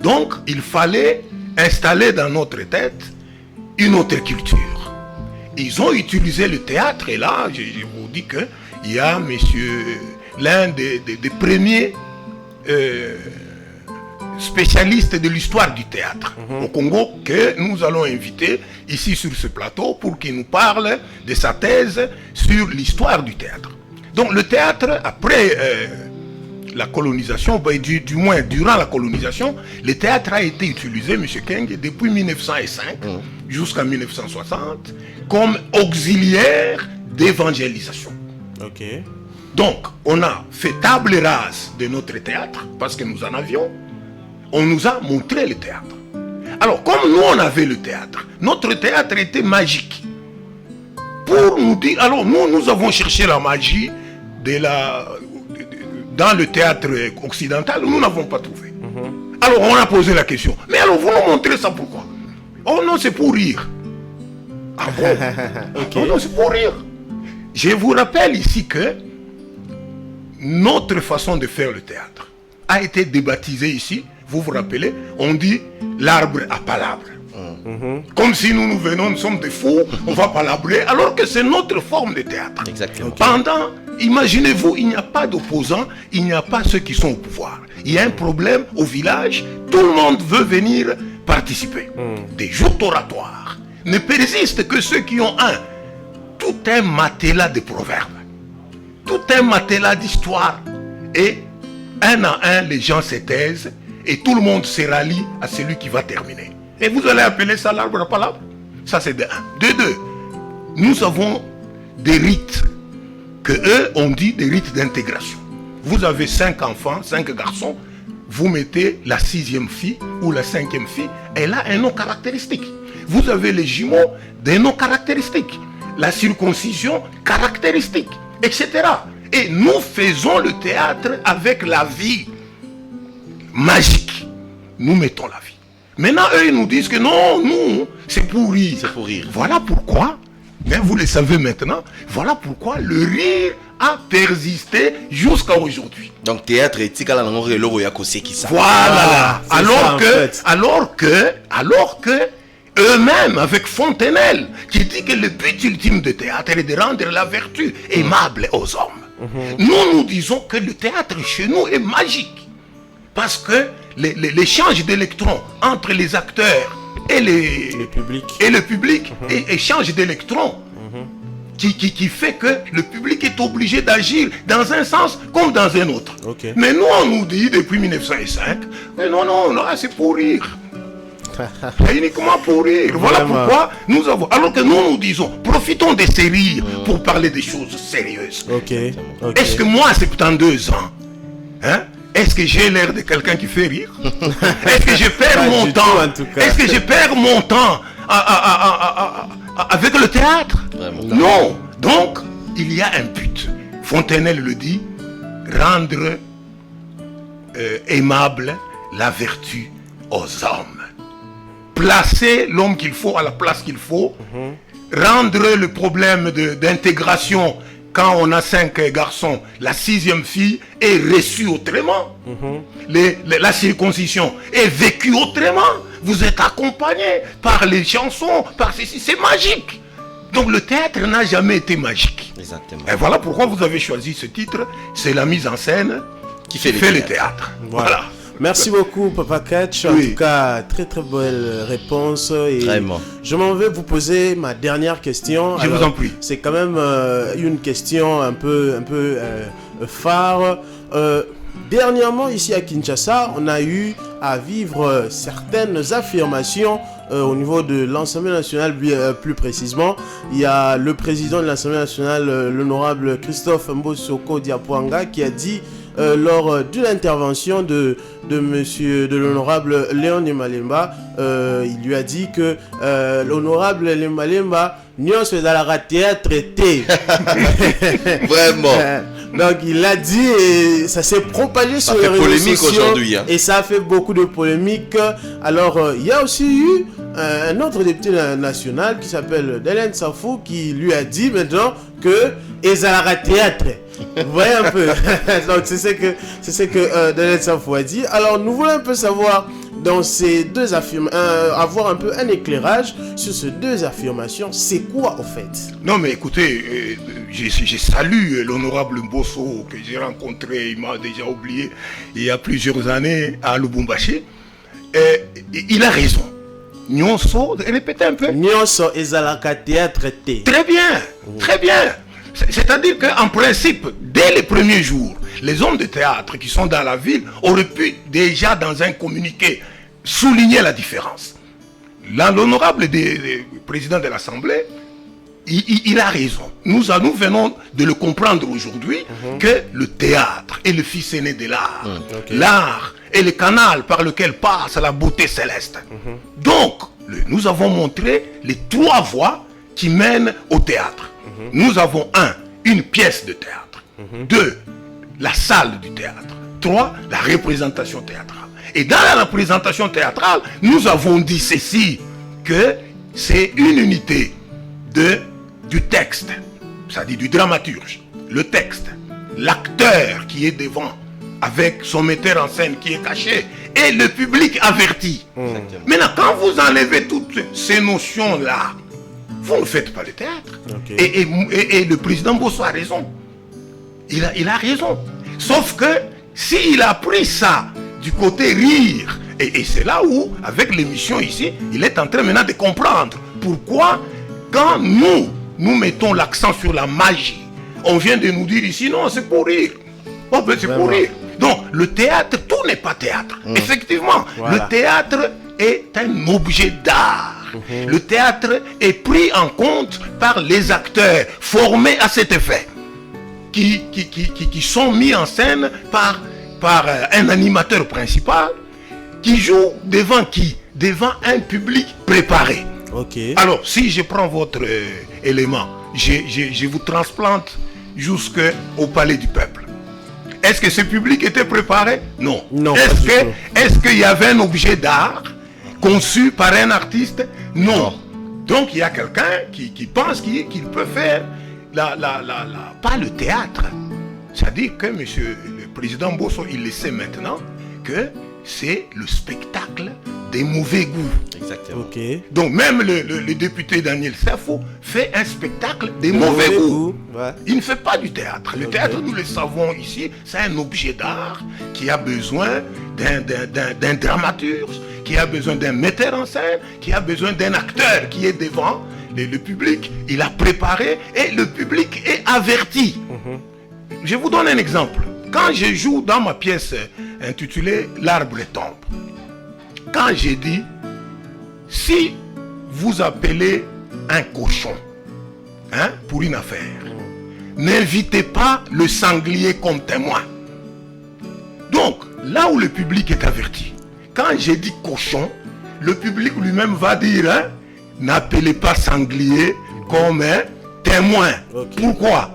donc il fallait installer dans notre tête une autre culture. Ils ont utilisé le théâtre, et là, je vous dis qu'il y a l'un des premiers spécialistes de l'histoire du théâtre au Congo, que nous allons inviter ici sur ce plateau pour qu'il nous parle de sa thèse sur l'histoire du théâtre. Donc le théâtre, après la colonisation, du moins durant la colonisation, le théâtre a été utilisé, M. Keng, depuis 1905 jusqu'à 1960 comme auxiliaire d'évangélisation. Donc, on a fait table rase de notre théâtre, parce que nous en avions. On nous a montré le théâtre. Alors, comme nous, on avait le théâtre, notre théâtre était magique. Pour nous dire, alors nous avons cherché la magie dans le théâtre occidental, nous n'avons pas trouvé. Alors, on a posé la question, mais alors, vous nous montrez ça pourquoi? Oh non, c'est pour rire. Ah bon? Oh non, c'est pour rire. Je vous rappelle ici que notre façon de faire le théâtre a été débaptisée ici. Vous vous rappelez, on dit l'arbre à palabre. Comme si nous venons, nous sommes des fous, on va palabrer, alors que c'est notre forme de théâtre. Exactement. Pendant, imaginez-vous, il n'y a pas d'opposants, il n'y a pas ceux qui sont au pouvoir. Il y a un problème au village, tout le monde veut venir participer. Des joutes oratoires. Ne persistent que ceux qui ont tout un matelas de proverbes, tout un matelas d'histoire, et un à un les gens se taisent et tout le monde se rallie à celui qui va terminer. Et vous allez appeler ça l'arbre à palabre? Ça c'est de 1. De 2, nous avons des rites que eux ont dit des rites d'intégration. Vous avez 5 enfants, 5 garçons, vous mettez la 6e fille ou la 5e fille, elle a un nom caractéristique. Vous avez les jumeaux, des noms caractéristiques. La circoncision caractéristique. etc. Et nous faisons le théâtre avec la vie magique. Nous mettons la vie. Maintenant, eux, ils nous disent que non, nous, c'est pour rire. C'est pour rire. Voilà pourquoi, mais vous le savez maintenant, voilà pourquoi le rire a persisté jusqu'à aujourd'hui. Donc théâtre éthique à la langue et l'eau qui ça. Voilà. Alors ça, que eux-mêmes, avec Fontenelle, qui dit que le but ultime du théâtre est de rendre la vertu aimable aux hommes. Nous disons que le théâtre chez nous est magique. Parce que l'échange d'électrons entre les acteurs et le public échange d'électrons qui fait que le public est obligé d'agir dans un sens comme dans un autre. Okay. Mais nous, on nous dit depuis 1905, mais non, c'est pour rire. C'est uniquement pour rire. Voilà pourquoi nous avons... Alors que nous disons, profitons de ces rires pour parler des choses sérieuses. Est-ce que moi, à 72 ans, hein, est-ce que j'ai l'air de quelqu'un qui fait rire? Est-ce que je perds mon temps? Est-ce que je perds mon temps avec le théâtre? Non. Donc, il y a un but. Fontenelle le dit, rendre aimable la vertu aux hommes. Placer l'homme qu'il faut à la place qu'il faut. Rendre le problème d'intégration. Quand on a 5 garçons, la 6e fille est reçue autrement. La circoncision est vécue autrement. Vous êtes accompagné par les chansons, par ceci. C'est magique. Donc le théâtre n'a jamais été magique. Exactement. Et voilà pourquoi vous avez choisi ce titre. C'est la mise en scène qui fait le théâtre. Voilà. Merci beaucoup, Papa Ketch. En tout cas, très très belle réponse. Et vraiment. Je m'en vais vous poser ma dernière question. Je vous en prie. C'est quand même une question un peu phare. Dernièrement, ici à Kinshasa, on a eu à vivre certaines affirmations au niveau de l'Assemblée nationale, plus précisément. Il y a le président de l'Assemblée nationale, l'honorable Christophe Mbosoko Diapwanga, qui a dit lors d'une intervention de l'honorable Léon Malemba, il lui a dit que l'honorable Léon Malemba Nyon se la théâtre traité. Vraiment. Donc il l'a dit et ça s'est propagé sur les réseaux sociaux aujourd'hui, hein. Et ça a fait beaucoup de polémiques. Alors il y a aussi eu un autre député national qui s'appelle Delen Safou qui lui a dit maintenant que Ezara théâtre. Vous voyez un peu. Donc c'est ce que Delen Safou a dit. Alors nous voulons un peu savoir dans ces deux affirmations, avoir un peu un éclairage sur ces deux affirmations. C'est quoi au fait? Non mais écoutez, je salue l'honorable Mbosso que j'ai rencontré, il m'a déjà oublié, il y a plusieurs années à Lubumbashi. Il a raison. Nyonso, répétez un peu. Nyonso ezalaka théâtre té. Très bien, très bien. C'est-à-dire qu'en principe, dès les premiers jours, les hommes de théâtre qui sont dans la ville auraient pu déjà dans un communiqué souligner la différence. Là, l'honorable président de l'Assemblée, il a raison. Nous venons de le comprendre aujourd'hui que le théâtre est le fils aîné de l'art. L'art est le canal par lequel passe la beauté céleste. Donc, nous avons montré les 3 voies qui mènent au théâtre. Nous avons une pièce de théâtre. 2, la salle du théâtre. 3, la représentation théâtrale. Et dans la représentation théâtrale, nous avons dit ceci, que c'est une unité du texte, c'est-à-dire du dramaturge, le texte, l'acteur qui est devant, avec son metteur en scène qui est caché, et le public averti. Maintenant, quand vous enlevez toutes ces notions-là, vous ne faites pas le théâtre. Et le président Bosso a raison. Il a raison. Sauf que s'il a pris ça du côté rire, et c'est là où, avec l'émission ici, il est en train maintenant de comprendre pourquoi, quand nous mettons l'accent sur la magie, on vient de nous dire ici, non, c'est pour rire. Oh, ben c'est pour rire. Donc, le théâtre, tout n'est pas théâtre. Effectivement, le théâtre est un objet d'art. Le théâtre est pris en compte par les acteurs formés à cet effet, qui sont mis en scène par un animateur principal qui joue devant qui? Devant un public préparé. Alors, si je prends votre élément, je vous transplante jusqu'au palais du peuple. Est-ce que ce public était préparé? Non. Est-ce qu'il y avait un objet d'art conçu par un artiste? Non. Donc il y a quelqu'un qui pense qu'il peut faire pas le théâtre. C'est-à-dire que monsieur le président Bosso, il le sait maintenant, que c'est le spectacle des mauvais goûts. Exactement. Ok. Donc même le député Daniel Safo fait un spectacle des mauvais goûts. Ouais. Il ne fait pas du théâtre. Le théâtre, nous le savons ici, c'est un objet d'art qui a besoin d'un dramaturge, qui a besoin d'un metteur en scène, qui a besoin d'un acteur qui est devant le public. Il a préparé et le public est averti. Je vous donne un exemple. Quand je joue dans ma pièce intitulée L'arbre tombe, quand j'ai dit, si vous appelez un cochon pour une affaire, n'invitez pas le sanglier comme témoin. Donc, là où le public est averti, quand j'ai dit cochon, le public lui-même va dire, n'appelez pas sanglier comme un témoin. Okay. Pourquoi,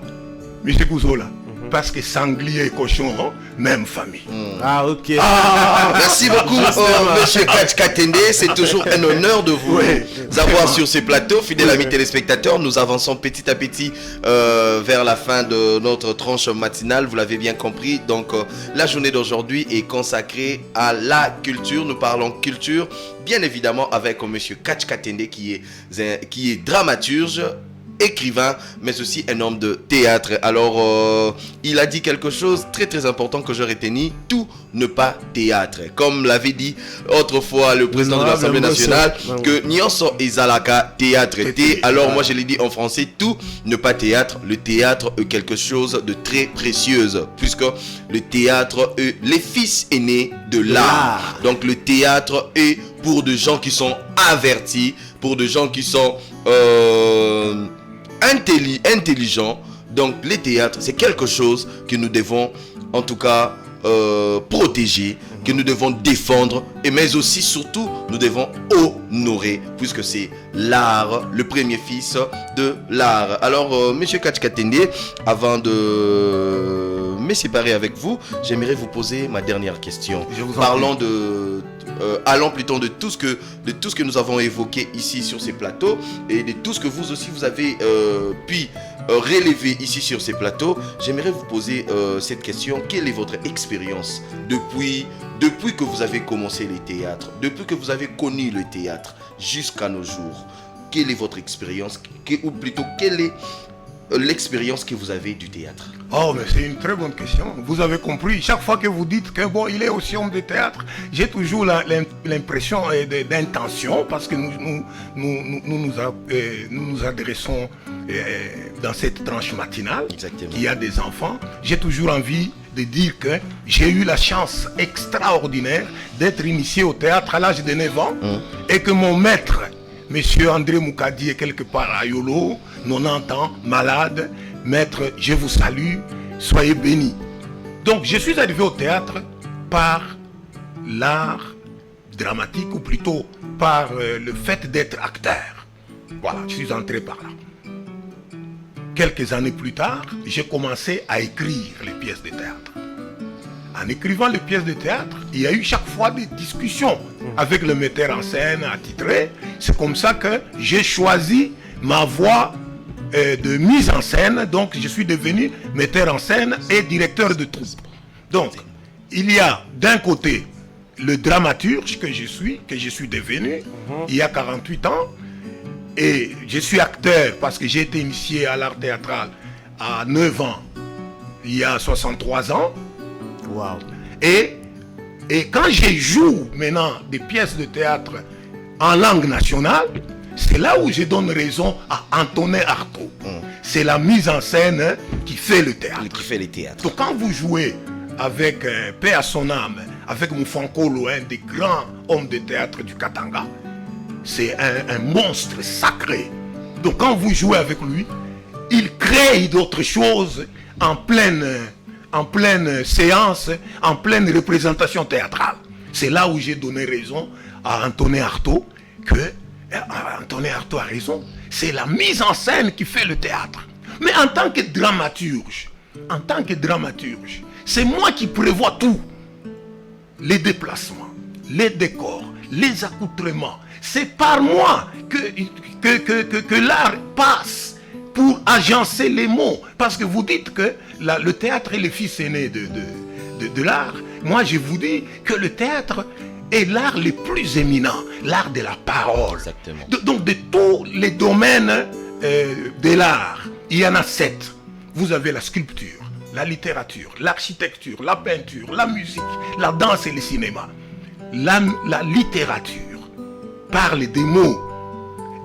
M. Kouzola? Parce que sanglier et cochon, même famille. Ah, ok. Merci beaucoup, monsieur Katch Katende. C'est toujours un honneur de vous avoir sur ce plateau. Fidèles amis téléspectateurs, nous avançons petit à petit vers la fin de notre tranche matinale. Vous l'avez bien compris. Donc, la journée d'aujourd'hui est consacrée à la culture. Nous parlons culture, bien évidemment, avec monsieur Katch Katende qui est dramaturge, écrivain, mais aussi un homme de théâtre. Alors, il a dit quelque chose très très important que je retenais, tout ne pas théâtre. Comme l'avait dit autrefois le président de l'Assemblée nationale, que Nyonso Ezalaka théâtre. Alors moi je l'ai dit en français, tout ne pas théâtre. Le théâtre est quelque chose de très précieux, puisque le théâtre est les fils aînés de l'art. Donc le théâtre est pour des gens qui sont avertis, pour des gens qui sont intelligents. Donc les théâtres, c'est quelque chose que nous devons en tout cas protéger, que nous devons défendre, et mais aussi surtout nous devons honorer, puisque c'est l'art, le premier fils de l'art. Alors monsieur Katch Katende, avant de me séparer avec vous, j'aimerais vous poser ma dernière question. Parlons allons plutôt de tout ce que nous avons évoqué ici sur ces plateaux, et de tout ce que vous aussi vous avez pu relever ici sur ces plateaux. J'aimerais vous poser cette question. Quelle est votre expérience depuis que vous avez commencé les théâtres, depuis que vous avez connu le théâtre jusqu'à nos jours? Quelle est votre expérience, ou plutôt quelle est l'expérience que vous avez du théâtre? Oh, mais c'est une très bonne question. Vous avez compris, chaque fois que vous dites que bon, il est aussi homme de théâtre, j'ai toujours l'impression d'intention, parce que nous nous adressons dans cette tranche matinale. Exactement. Il y a des enfants. J'ai toujours envie de dire que j'ai eu la chance extraordinaire d'être initié au théâtre à l'âge de 9 ans, et que mon maître, Monsieur André Moukadi, est quelque part à Yolo, 90 ans, malade. Maître, je vous salue, soyez bénis. Donc je suis arrivé au théâtre par l'art dramatique, ou plutôt par le fait d'être acteur. Voilà, je suis entré par là. Quelques années plus tard, j'ai commencé à écrire les pièces de théâtre. En écrivant les pièces de théâtre, il y a eu chaque fois des discussions avec le metteur en scène attitré. C'est comme ça que j'ai choisi ma voie de mise en scène. Donc je suis devenu metteur en scène et directeur de troupe. Donc il y a d'un côté le dramaturge que je suis devenu il y a 48 ans. Et je suis acteur parce que j'ai été initié à l'art théâtral à 9 ans, il y a 63 ans. Wow. Et quand je joue maintenant des pièces de théâtre en langue nationale, c'est là où je donne raison à Antonin Artaud. C'est la mise en scène qui fait le théâtre. Qui fait les théâtres. Donc quand vous jouez avec paix à son âme, avec Moufankolo, un des grands hommes de théâtre du Katanga, c'est un monstre sacré. Donc quand vous jouez avec lui, il crée d'autres choses en pleine séance, en pleine représentation théâtrale. C'est là où j'ai donné raison à Antonin Artaud, que Antonin Artaud a raison. C'est la mise en scène qui fait le théâtre. Mais en tant que dramaturge, c'est moi qui prévois tout. Les déplacements, les décors, les accoutrements. C'est par moi que l'art passe pour agencer les mots. Parce que vous dites que le théâtre est le fils aîné de l'art. Moi, je vous dis que le théâtre est l'art le plus éminent, l'art de la parole. Exactement. Donc, de tous les domaines de l'art, il y en a 7. Vous avez la sculpture, la littérature, l'architecture, la peinture, la musique, la danse et le cinéma. La littérature parle des mots.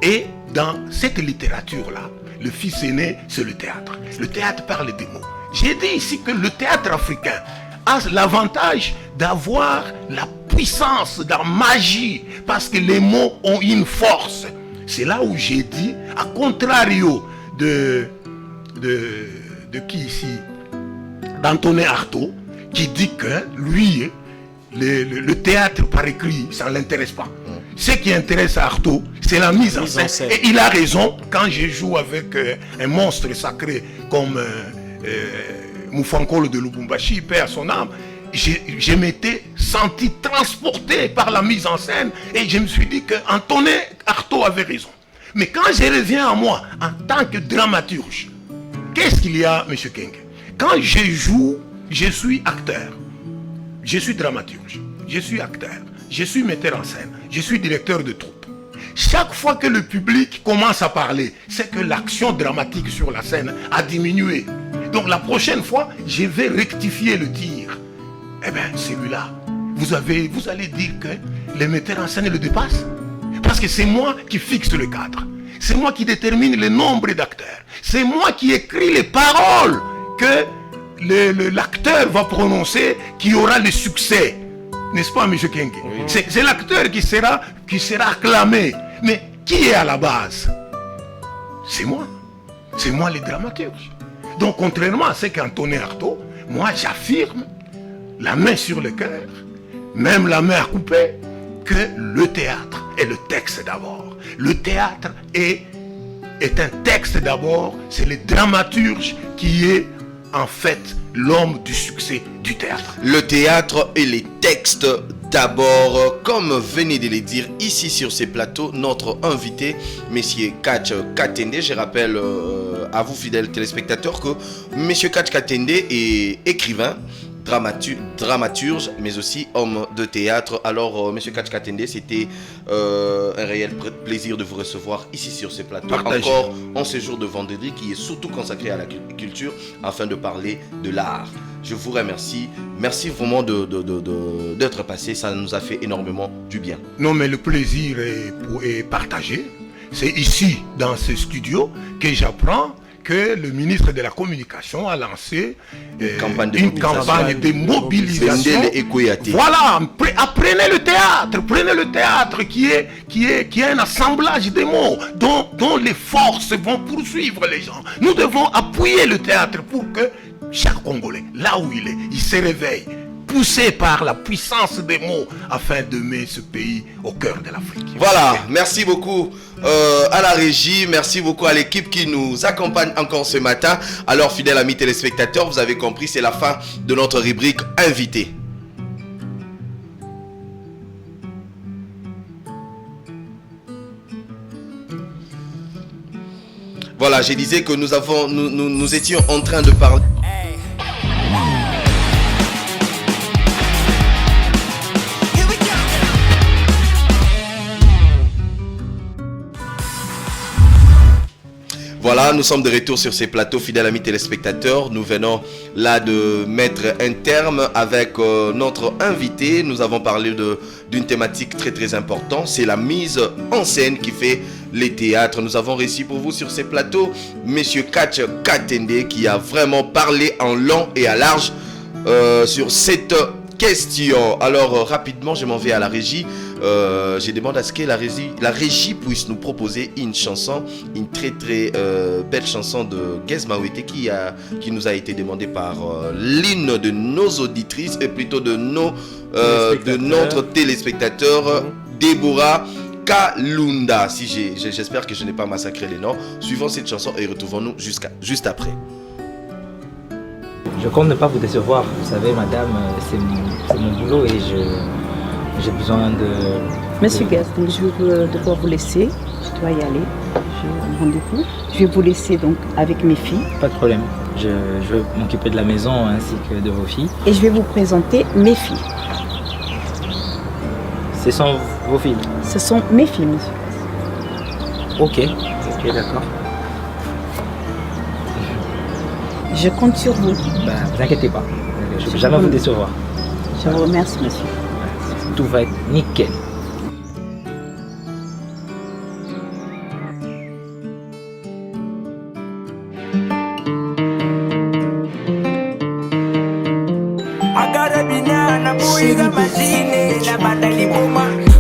Et dans cette littérature-là, le fils aîné, c'est le théâtre. Le théâtre parle des mots. J'ai dit ici que le théâtre africain a l'avantage d'avoir la puissance, la magie, parce que les mots ont une force. C'est là où j'ai dit, à contrario de qui ici, d'Antonin Artaud, qui dit que lui, le théâtre par écrit, ça ne l'intéresse pas. Ce qui intéresse Artaud, c'est la mise en scène. Et il a raison, quand je joue avec un monstre sacré comme Moufankolo de Lubumbashi, paix à son âme, je m'étais senti transporté par la mise en scène et je me suis dit que Antonin Artaud avait raison. Mais quand je reviens à moi, en tant que dramaturge, qu'est-ce qu'il y a, M. King? Quand je joue, je suis acteur. Je suis dramaturge. Je suis acteur. Je suis metteur en scène. Je suis directeur de troupe. Chaque fois que le public commence à parler, c'est que l'action dramatique sur la scène a diminué. Donc la prochaine fois, je vais rectifier le tir. Eh bien, celui-là, vous allez dire que le metteur en scène le dépasse. Parce que c'est moi qui fixe le cadre. C'est moi qui détermine le nombre d'acteurs. C'est moi qui écris les paroles que l'acteur va prononcer qui aura le succès. N'est-ce pas, M. Kenge? Oui. C'est l'acteur qui sera acclamé. Mais qui est à la base? C'est moi. C'est moi le dramaturge. Donc, contrairement à ce qu'Antonin Artaud, moi j'affirme, la main sur le cœur, même la main à couper, que le théâtre est le texte d'abord. Le théâtre est un texte d'abord. C'est le dramaturge qui est en fait l'homme du succès du théâtre. Le théâtre et les textes d'abord, comme venez de le dire ici sur ces plateaux, notre invité, Monsieur Katch Katende. Je rappelle à vous fidèles téléspectateurs que Monsieur Katch Katende est écrivain, dramaturge, mais aussi homme de théâtre. Alors, Monsieur Katch Katende, c'était un réel plaisir de vous recevoir ici sur ces plateaux. Partagez. Encore en ce jour de vendredi qui est surtout consacré à la culture afin de parler de l'art. Je vous remercie. Merci vraiment d'être passé. Ça nous a fait énormément du bien. Non, mais le plaisir est partagé. C'est ici, dans ce studio, que j'apprends que le ministre de la Communication a lancé une campagne de mobilisation. Voilà, apprenez le théâtre. Prenez le théâtre qui est un assemblage de mots dont les forces vont poursuivre les gens. Nous devons appuyer le théâtre pour que chaque Congolais, là où il se réveille, poussé par la puissance des mots afin de mettre ce pays au cœur de l'Afrique. Voilà, merci beaucoup à la régie, merci beaucoup à l'équipe qui nous accompagne encore ce matin. Alors, fidèles amis téléspectateurs, vous avez compris, c'est la fin de notre rubrique invité. Voilà, je disais que nous étions en train de parler. Voilà, nous sommes de retour sur ces plateaux, fidèles amis téléspectateurs. Nous venons là de mettre un terme avec notre invité. Nous avons parlé d'une thématique très très importante. C'est la mise en scène qui fait les théâtres. Nous avons réussi pour vous sur ces plateaux Monsieur Katch Katende qui a vraiment parlé en long et à large sur cette question. Alors rapidement, je m'en vais à la régie. Je demande à ce que la régie puisse nous proposer une chanson, une très très belle chanson de Gez Mawete qui nous a été demandée par l'une de nos auditrices et plutôt de notre téléspectateur Déborah Kalunda. Si j'espère que je n'ai pas massacré les noms. Suivons cette chanson et retrouvons-nous juste après. Je compte ne pas vous décevoir. Vous savez, madame, c'est mon boulot et j'ai besoin de... Monsieur Gaston, je vais devoir vous laisser. Je dois y aller. J'ai un rendez-vous. Je vais vous laisser donc avec mes filles. Pas de problème. Je vais m'occuper de la maison ainsi que de vos filles. Et je vais vous présenter mes filles. Ce sont vos filles? Ce sont mes filles, monsieur. Ok, d'accord. Je compte sur vous. Vous inquiétez pas. Je ne vais jamais vous décevoir. Je vous remercie, monsieur. Tout va être nickel.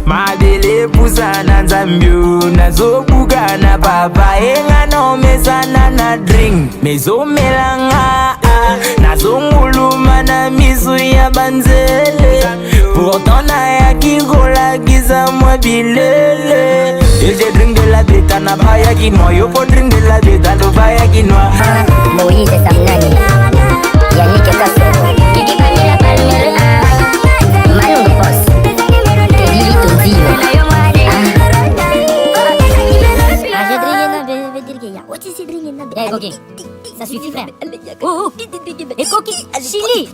Mabele pusana nzambio nazobugana papa enga nomesana na drink mezomelanga nazonguluma na misu ya banzele pourtant nayaki kolakiza mwa bilele je drink de la beta na baya kinoa yo po drink de la beta lo baya kinoa Moïse Samnani Yannick Kassoro Kiki Pamela Palmer Malongo Boss Lili Tonzio Coquille, ça suffit frère. Oh, et Coquille, Chili.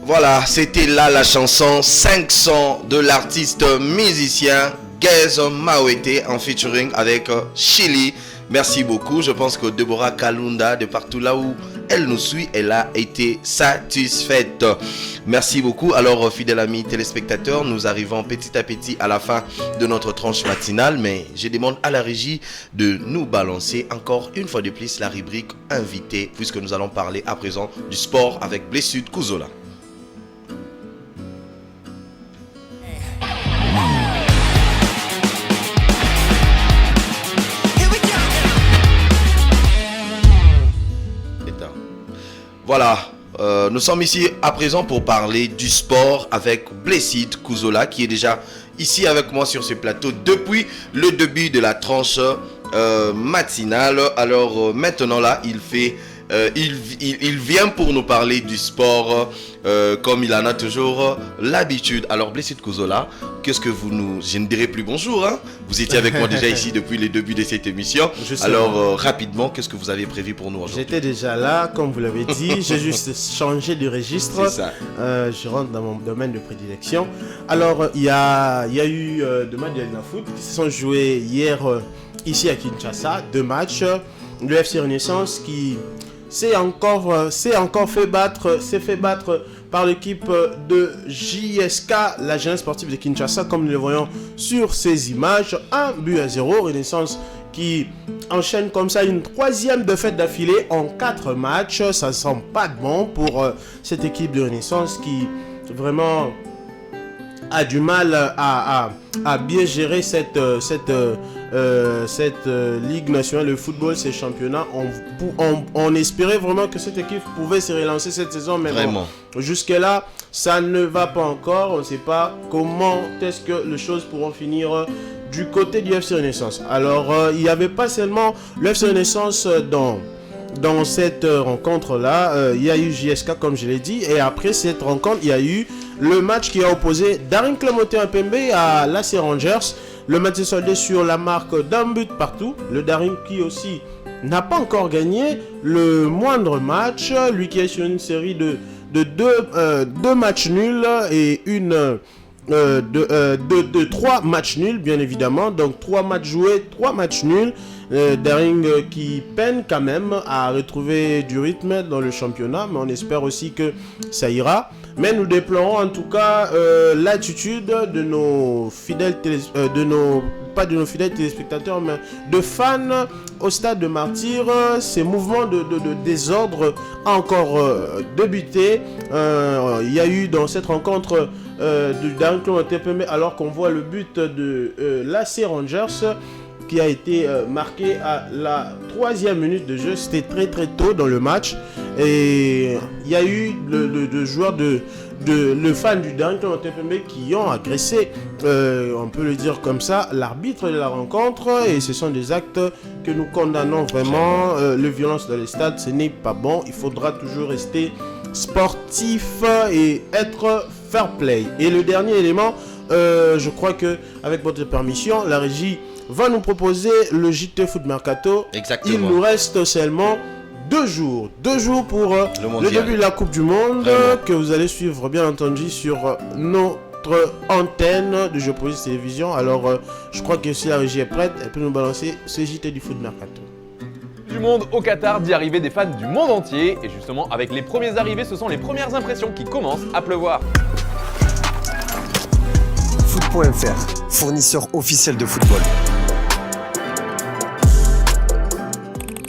Voilà, c'était là la chanson 500 de l'artiste musicien Gez Mawete en featuring avec Chili. Merci beaucoup. Je pense que Deborah Kalunda, de partout là où elle nous suit, elle a été satisfaite. Merci beaucoup. Alors, fidèles amis téléspectateurs, nous arrivons petit à petit à la fin de notre tranche matinale, mais je demande à la régie de nous balancer encore une fois de plus la rubrique invité, puisque nous allons parler à présent du sport avec Blessud Kuzola. Voilà, nous sommes ici à présent pour parler du sport avec Blessud Kuzola qui est déjà ici avec moi sur ce plateau depuis le début de la tranche matinale. Alors maintenant là, il vient pour nous parler du sport comme il en a toujours l'habitude. Alors Blessud Kuzola, qu'est-ce que vous nous... Je ne dirai plus bonjour, hein? Vous étiez avec moi déjà ici depuis le début de cette émission. Alors rapidement, qu'est-ce que vous avez prévu pour nous aujourd'hui? J'étais déjà là, comme vous l'avez dit. J'ai juste changé de registre. C'est ça. Je rentre dans mon domaine de prédilection. Alors, il y a eu deux matchs de la foot qui se sont joués hier ici à Kinshasa. Deux matchs. Le FC Renaissance qui s'est encore fait battre par l'équipe de JSK, la jeunesse sportive de Kinshasa, comme nous le voyons sur ces images. 1-0. Renaissance qui enchaîne comme ça une troisième défaite d'affilée en 4 matchs. Ça ne sent pas bon pour cette équipe de Renaissance qui vraiment a du mal à bien gérer cette Ligue nationale de football, ces championnats. On espérait vraiment que cette équipe pouvait se relancer cette saison, mais bon, jusque-là, ça ne va pas encore. On ne sait pas comment est-ce que les choses pourront finir du côté du FC Renaissance. Alors, il n'y avait pas seulement le FC Renaissance dans cette rencontre-là. Il y a eu JSK, comme je l'ai dit, et après cette rencontre, il y a eu le match qui a opposé Daring Clémentin-Pembe à l'AC Rangers. Le match est soldé sur la marque d'un but partout. Le Daring qui aussi n'a pas encore gagné le moindre match. Lui qui est sur une série de deux matchs nuls et trois matchs nuls, bien évidemment. Donc 3 matchs joués, 3 matchs nuls. Daring qui peine quand même à retrouver du rythme dans le championnat, mais on espère aussi que ça ira. Mais nous déplorons en tout cas l'attitude de nos fidèles pas de nos fidèles téléspectateurs, mais de fans au stade de Martyrs. Ces mouvements de désordre ont encore débuté. Il y a eu dans cette rencontre de Daring Clémentin-Pembe, alors qu'on voit le but de l'AC Rangers qui a été marqué à la 3e minute de jeu. C'était très très tôt dans le match et il y a eu le joueur de le fan du Darlington Tempembe qui ont agressé, on peut le dire comme ça, l'arbitre de la rencontre. Et ce sont des actes que nous condamnons vraiment. La violence dans les stades, ce n'est pas bon. Il faudra toujours rester sportif et être fair play. Et le dernier élément, je crois que avec votre permission, la régie va nous proposer le JT Foot Mercato. Exactement. Il nous reste seulement 2 jours pour le début de la Coupe du Monde, que vous allez suivre bien entendu sur notre antenne de Géopolise Télévision. Alors je crois que si la régie est prête, elle peut nous balancer ce JT du Foot Mercato. Du monde au Qatar, d'y arriver des fans du monde entier. Et justement, avec les premiers arrivés, ce sont les premières impressions qui commencent à pleuvoir. Foot.fr, fournisseur officiel de football.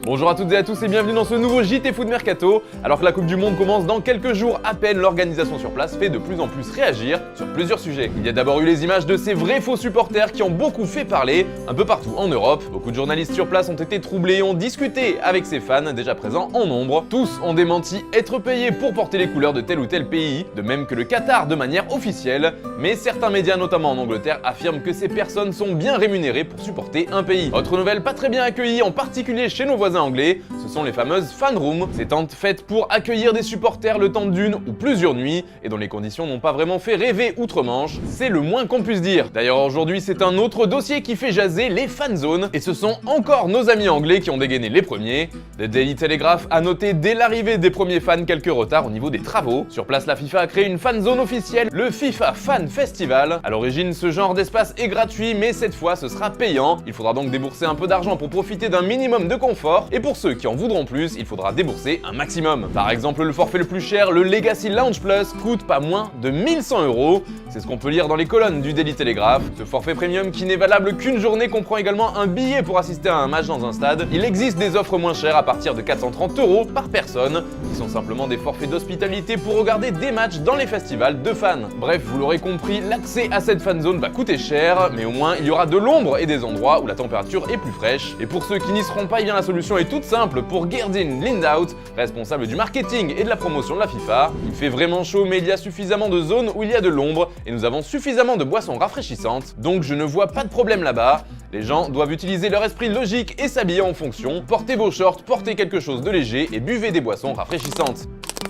Bonjour à toutes et à tous et bienvenue dans ce nouveau JT Foot Mercato. Alors que la Coupe du Monde commence dans quelques jours à peine, l'organisation sur place fait de plus en plus réagir sur plusieurs sujets. Il y a d'abord eu les images de ces vrais faux supporters qui ont beaucoup fait parler un peu partout en Europe. Beaucoup de journalistes sur place ont été troublés et ont discuté avec ces fans déjà présents en nombre. Tous ont démenti être payés pour porter les couleurs de tel ou tel pays, de même que le Qatar de manière officielle. Mais certains médias, notamment en Angleterre, affirment que ces personnes sont bien rémunérées pour supporter un pays. Autre nouvelle pas très bien accueillie, en particulier chez nos voisins anglais, ce sont les fameuses fan rooms, ces tentes faites pour accueillir des supporters le temps d'une ou plusieurs nuits et dont les conditions n'ont pas vraiment fait rêver outre-Manche, c'est le moins qu'on puisse dire. D'ailleurs aujourd'hui c'est un autre dossier qui fait jaser, les fan zones, et ce sont encore nos amis anglais qui ont dégainé les premiers. The Daily Telegraph a noté dès l'arrivée des premiers fans quelques retards au niveau des travaux. Sur place, la FIFA a créé une fan zone officielle, le FIFA Fan Festival. À l'origine, ce genre d'espace est gratuit, mais cette fois ce sera payant. Il faudra donc débourser un peu d'argent pour profiter d'un minimum de confort, et pour ceux qui en voudront plus, il faudra débourser un maximum. Par exemple, le forfait le plus cher, le Legacy Lounge Plus, coûte pas moins de 1100 €. C'est ce qu'on peut lire dans les colonnes du Daily Telegraph. Ce forfait premium qui n'est valable qu'une journée comprend également un billet pour assister à un match dans un stade. Il existe des offres moins chères à partir de 430 € par personne, qui sont simplement des forfaits d'hospitalité pour regarder des matchs dans les festivals de fans. Bref, vous l'aurez compris, l'accès à cette fan zone va coûter cher, mais au moins il y aura de l'ombre et des endroits où la température est plus fraîche. Et pour ceux qui n'y seront pas, eh bien la solution est toute simple pour Gerdin Lindout, responsable du marketing et de la promotion de la FIFA. Il fait vraiment chaud, mais il y a suffisamment de zones où il y a de l'ombre et nous avons suffisamment de boissons rafraîchissantes, donc je ne vois pas de problème là-bas. Les gens doivent utiliser leur esprit logique et s'habiller en fonction. Portez vos shorts, portez quelque chose de léger et buvez des boissons rafraîchissantes.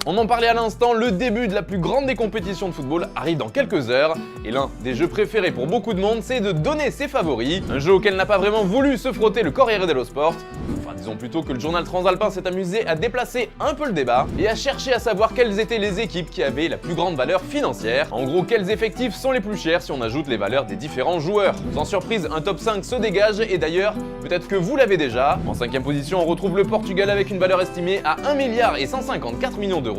On en parlait à l'instant, le début de la plus grande des compétitions de football arrive dans quelques heures, et l'un des jeux préférés pour beaucoup de monde, c'est de donner ses favoris, un jeu auquel n'a pas vraiment voulu se frotter le Corriere dello Sport. Enfin, disons plutôt que le journal transalpin s'est amusé à déplacer un peu le débat et à chercher à savoir quelles étaient les équipes qui avaient la plus grande valeur financière. En gros, quels effectifs sont les plus chers si on ajoute les valeurs des différents joueurs. Sans surprise, un top 5 se dégage, et d'ailleurs, peut-être que vous l'avez déjà. En 5e position, on retrouve le Portugal avec une valeur estimée à 1 milliard et 154 millions d'euros.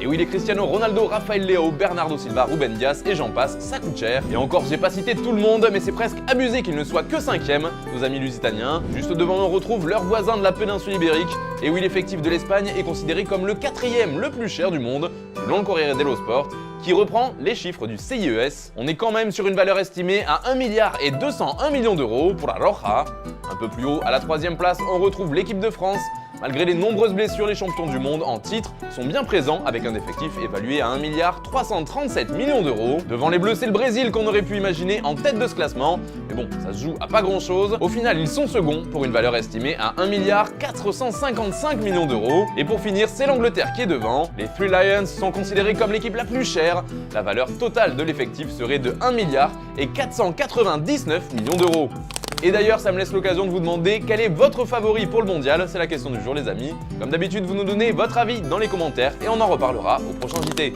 Et oui, les Cristiano Ronaldo, Rafael Leao, Bernardo Silva, Ruben Dias et j'en passe, ça coûte cher. Et encore, j'ai pas cité tout le monde, mais c'est presque abusé qu'il ne soit que 5e, nos amis lusitaniens. Juste devant, on retrouve leurs voisins de la péninsule ibérique. Et oui, l'effectif de l'Espagne est considéré comme le 4e le plus cher du monde, selon le Corriere dello Sport, qui reprend les chiffres du CIES. On est quand même sur une valeur estimée à 1 milliard et 201 millions d'euros pour la Roja. Un peu plus haut, à la 3e place, on retrouve l'équipe de France. Malgré les nombreuses blessures, les champions du monde en titre sont bien présents avec un effectif évalué à 1 milliard 337 millions d'euros. Devant les Bleus, c'est le Brésil qu'on aurait pu imaginer en tête de ce classement. Mais bon, ça se joue à pas grand chose. Au final, ils sont seconds pour une valeur estimée à 1 milliard 455 millions d'euros. Et pour finir, c'est l'Angleterre qui est devant. Les Three Lions sont considérés comme l'équipe la plus chère. La valeur totale de l'effectif serait de 1 milliard et 499 millions d'euros. Et d'ailleurs, ça me laisse l'occasion de vous demander quel est votre favori pour le mondial, c'est la question du jour les amis. Comme d'habitude, vous nous donnez votre avis dans les commentaires et on en reparlera au prochain JT.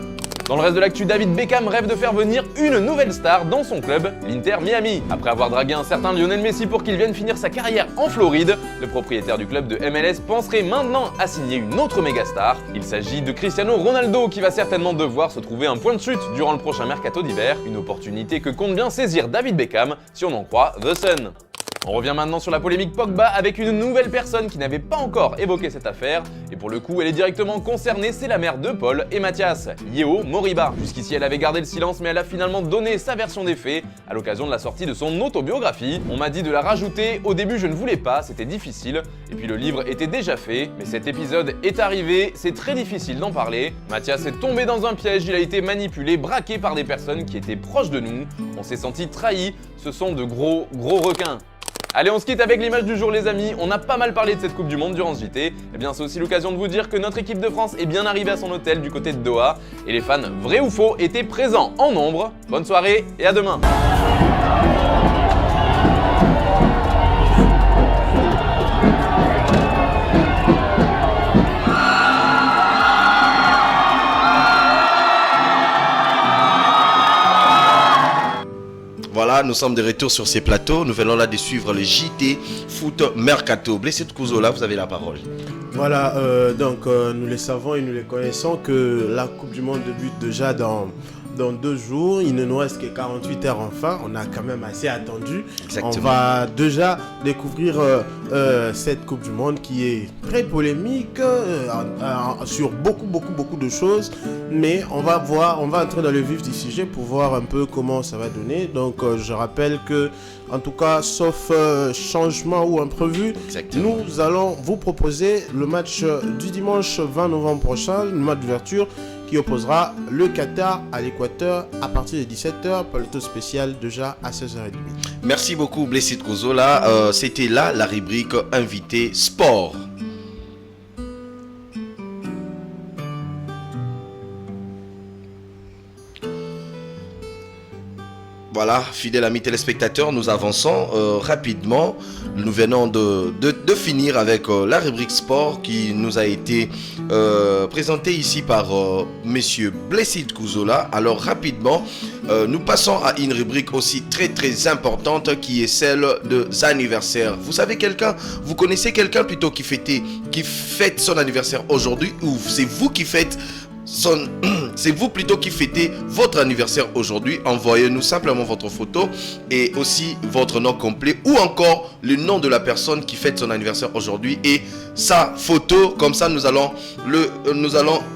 Dans le reste de l'actu, David Beckham rêve de faire venir une nouvelle star dans son club, l'Inter Miami. Après avoir dragué un certain Lionel Messi pour qu'il vienne finir sa carrière en Floride, le propriétaire du club de MLS penserait maintenant à signer une autre méga star. Il s'agit de Cristiano Ronaldo qui va certainement devoir se trouver un point de chute durant le prochain mercato d'hiver. Une opportunité que compte bien saisir David Beckham si on en croit The Sun. On revient maintenant sur la polémique Pogba avec une nouvelle personne qui n'avait pas encore évoqué cette affaire. Et pour le coup, elle est directement concernée, c'est la mère de Paul et Mathias, Yeo Moriba. Jusqu'ici, elle avait gardé le silence, mais elle a finalement donné sa version des faits à l'occasion de la sortie de son autobiographie. On m'a dit de la rajouter, au début je ne voulais pas, c'était difficile. Et puis le livre était déjà fait, mais cet épisode est arrivé, c'est très difficile d'en parler. Mathias est tombé dans un piège, il a été manipulé, braqué par des personnes qui étaient proches de nous. On s'est senti trahis, ce sont de gros requins. Allez, on se quitte avec l'image du jour les amis, on a pas mal parlé de cette Coupe du Monde durant ce JT. Eh bien c'est aussi l'occasion de vous dire que notre équipe de France est bien arrivée à son hôtel du côté de Doha et les fans, vrais ou faux, étaient présents en nombre. Bonne soirée et à demain. Voilà, nous sommes de retour sur ces plateaux. Nous venons là de suivre le JT Foot Mercato. Blessé de Kuzola, vous avez la parole. Voilà, donc nous les savons et nous les connaissons que la Coupe du Monde débute déjà dans 2 jours. Il ne nous reste que 48 heures enfin. On a quand même assez attendu. Exactement. On va déjà découvrir cette Coupe du Monde qui est très polémique sur beaucoup de choses. Mais on va entrer dans le vif du sujet pour voir un peu comment ça va donner. Donc je rappelle que, en tout cas, sauf changement ou imprévu, nous allons vous proposer le match du dimanche 20 novembre prochain, le match d'ouverture qui opposera le Qatar à l'Équateur à partir de 17h, plateau spécial déjà à 16h30. Merci beaucoup Blessé de Kuzola. C'était là la rubrique invité sport. Voilà, fidèles amis téléspectateurs, nous avançons rapidement. Nous venons de finir avec la rubrique sport qui nous a été présentée ici par Monsieur Blessé de Kuzola. Alors rapidement, nous passons à une rubrique aussi très importante qui est celle des anniversaires. Vous savez quelqu'un, vous connaissez quelqu'un plutôt qui fête son anniversaire aujourd'hui, ou c'est vous qui fêtez c'est vous plutôt qui fêtez votre anniversaire aujourd'hui? Envoyez-nous simplement votre photo et aussi votre nom complet ou encore le nom de la personne qui fête son anniversaire aujourd'hui et sa photo. Comme ça, nous allons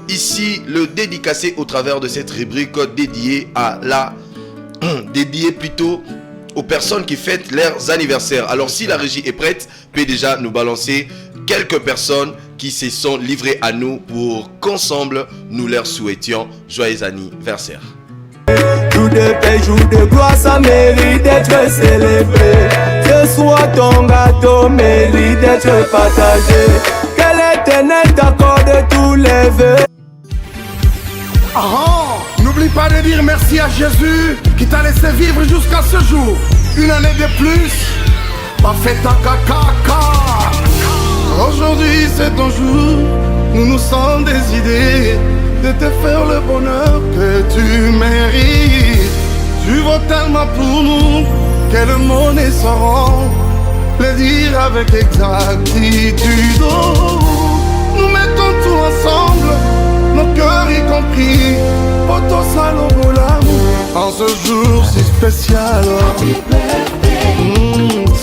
ici le dédicacer au travers de cette rubrique dédiée plutôt aux personnes qui fêtent leurs anniversaires. Alors si la régie est prête, peut déjà nous balancer quelques personnes qui se sont livrées à nous pour qu'ensemble nous leur souhaitions joyeux anniversaire. Jour de paix, jour de gloire, ça mérite d'être célébré. Ce soir ton gâteau mérite d'être partagé. Que l'Éternel t'accorde tous les vœux. N'oublie pas de dire merci à Jésus qui t'a laissé vivre jusqu'à ce jour. Une année de plus, pas fait ta caca. Aujourd'hui c'est ton jour, nous nous sommes décidés de te faire le bonheur que tu mérites. Tu vaux tellement pour nous que le monde ne saura le dire avec exactitude. Nous mettons tout ensemble, nos cœurs y compris, Poto Salobola, en ce jour si spécial.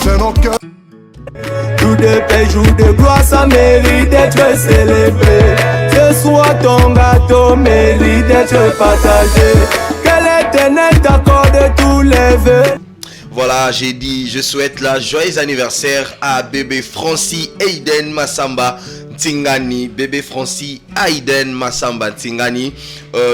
C'est nos cœurs. Jour de paix, jour de gloire, ça mérite d'être célébré. Ce soir ton gâteau mérite d'être partagé. Que l'Éternel t'accorde tous les vœux. Voilà, j'ai dit, je souhaite la joyeux anniversaire à bébé Francis Aiden Massamba Tingani. Bébé Francis Aiden Massamba Tingani.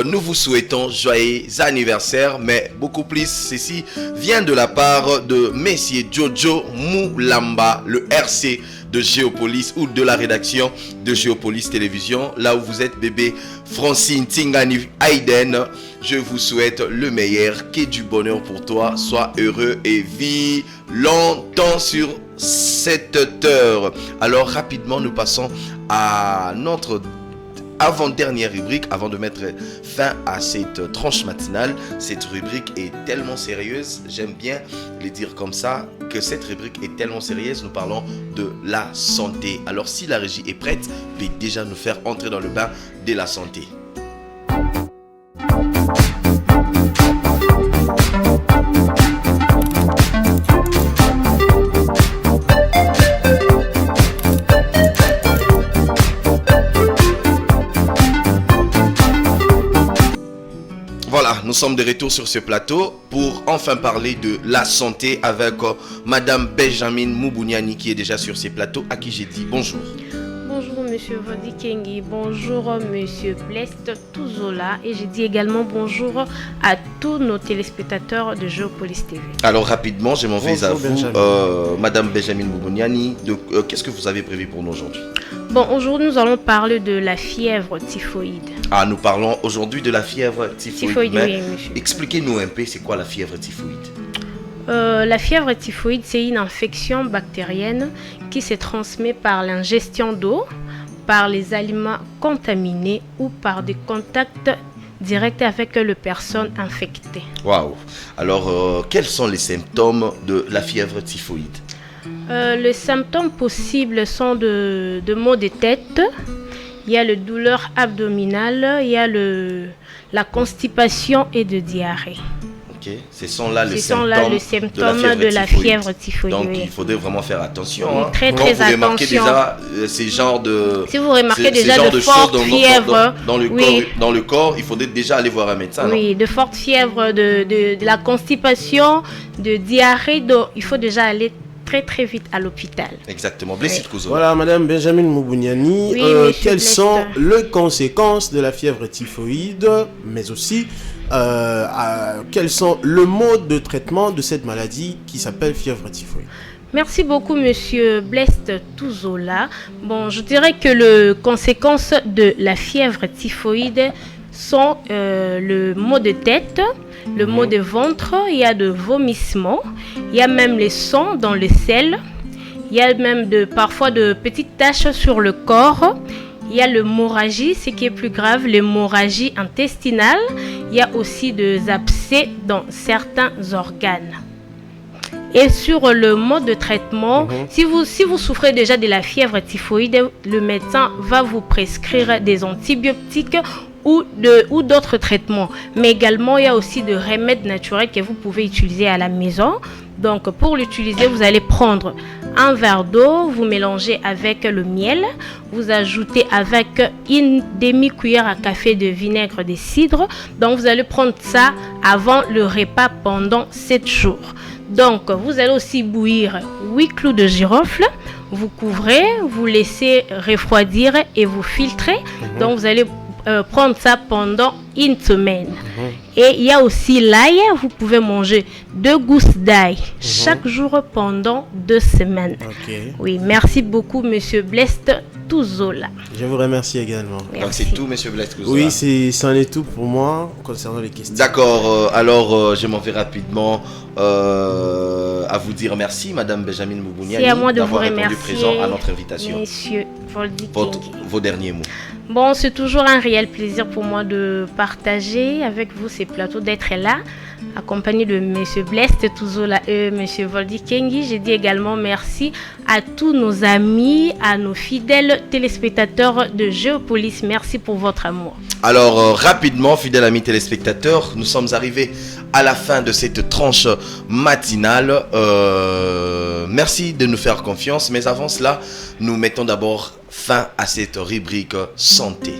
Nous vous souhaitons joyeux anniversaire, mais beaucoup plus, ceci vient de la part de Messieurs Jojo Moulamba, le RC de Géopolis ou de la rédaction de Géopolis Télévision. Là où vous êtes, bébé Francine Tingani Aiden, je vous souhaite le meilleur, que du bonheur pour toi, sois heureux et vis longtemps sur cette terre. Alors rapidement, nous passons à notre avant-dernière rubrique, avant de mettre fin à cette tranche matinale. Cette rubrique est tellement sérieuse, j'aime bien le dire comme ça, que cette rubrique est tellement sérieuse, nous parlons de la santé. Alors si la régie est prête, peut déjà nous faire entrer dans le bain de la santé. sommes de retour sur ce plateau pour enfin parler de la santé avec Madame Benjamin Moubouniani qui est déjà sur ce plateau, à qui j'ai dit bonjour. Bonjour Monsieur Voldy Kengi, bonjour Monsieur Blest Touzola et j'ai dit également bonjour à tous nos téléspectateurs de Géopolis TV. Alors rapidement, je m'en vais à vous, Benjamin. Madame Benjamin Moubouniani, qu'est-ce que vous avez prévu pour nous aujourd'hui? Bon, aujourd'hui nous allons parler de la fièvre typhoïde. Ah, nous parlons aujourd'hui de la fièvre typhoïde. Oui, monsieur. Expliquez-nous un peu, c'est quoi la fièvre typhoïde? La fièvre typhoïde, c'est une infection bactérienne qui se transmet par l'ingestion d'eau, par les aliments contaminés ou par des contacts directs avec les personnes infectées. Waouh! Alors, quels sont les symptômes de la fièvre typhoïde? Les symptômes possibles sont de maux de tête, il y a le douleur abdominale, il y a la constipation et de diarrhée. Ce sont là les symptômes de la fièvre typhoïde. Donc il faudrait vraiment faire attention. Oui, très Quand vous remarquez attention. Déjà ces genres de, si vous remarquez déjà ces genres de de fortes choses fièvres, dans le corps, il faudrait déjà aller voir un médecin. Oui, de fortes fièvres, de la constipation, de diarrhée, il faut déjà aller très vite à l'hôpital. Exactement. Blessé de Kouzo. Voilà, Madame Benjamin Moubouniani, Oui, quelles sont les conséquences de la fièvre typhoïde, mais aussi quels sont le mode de traitement de cette maladie qui s'appelle fièvre typhoïde? Merci beaucoup, Monsieur Blest Touzola. Bon, je dirais que les conséquences de la fièvre typhoïde sont le maux de tête, le maux de ventre, il y a de vomissements, il y a même les sangs dans les selles, il y a même parfois de petites taches sur le corps, il y a l'hémorragie, ce qui est plus grave, l'hémorragie intestinale, il y a aussi des abcès dans certains organes. Et sur le mode de traitement, si vous souffrez déjà de la fièvre typhoïde, le médecin va vous prescrire des antibiotiques ou d'autres traitements. Mais également, il y a aussi des remèdes naturels que vous pouvez utiliser à la maison. Donc, pour l'utiliser, vous allez prendre un verre d'eau, vous mélangez avec le miel, vous ajoutez avec une demi-cuillère à café de vinaigre de cidre. Donc, vous allez prendre ça avant le repas pendant 7 jours. Donc, vous allez aussi bouillir 8 clous de girofle. Vous couvrez, vous laissez refroidir et vous filtrez. Donc, vous allez prendre ça pendant une semaine. Et il y a aussi l'ail. Vous pouvez manger 2 gousses d'ail chaque jour pendant 2 semaines. Oui, merci beaucoup, Monsieur Blest Touzola. Je vous remercie également. Donc c'est tout, Monsieur Blest Touzola. Oui, c'en est tout pour moi concernant les questions. D'accord. Alors, je m'en vais rapidement à vous dire merci, Madame Benjamin Moubouniani, c'est à moi de vous d'avoir répondu remercier, présent à notre invitation. Monsieur Voldy Vos derniers mots. Bon, c'est toujours un réel plaisir pour moi de partager avec vous ces plateaux, d'être là, accompagné de Monsieur Blest Touzola et Monsieur Voldy Kengi. J'ai dit également merci à tous nos amis, à nos fidèles téléspectateurs de Géopolis. Merci pour votre amour. Alors, rapidement, fidèles amis téléspectateurs, nous sommes arrivés à la fin de cette tranche matinale. Merci de nous faire confiance, mais avant cela, nous mettons d'abord fin à cette rubrique santé.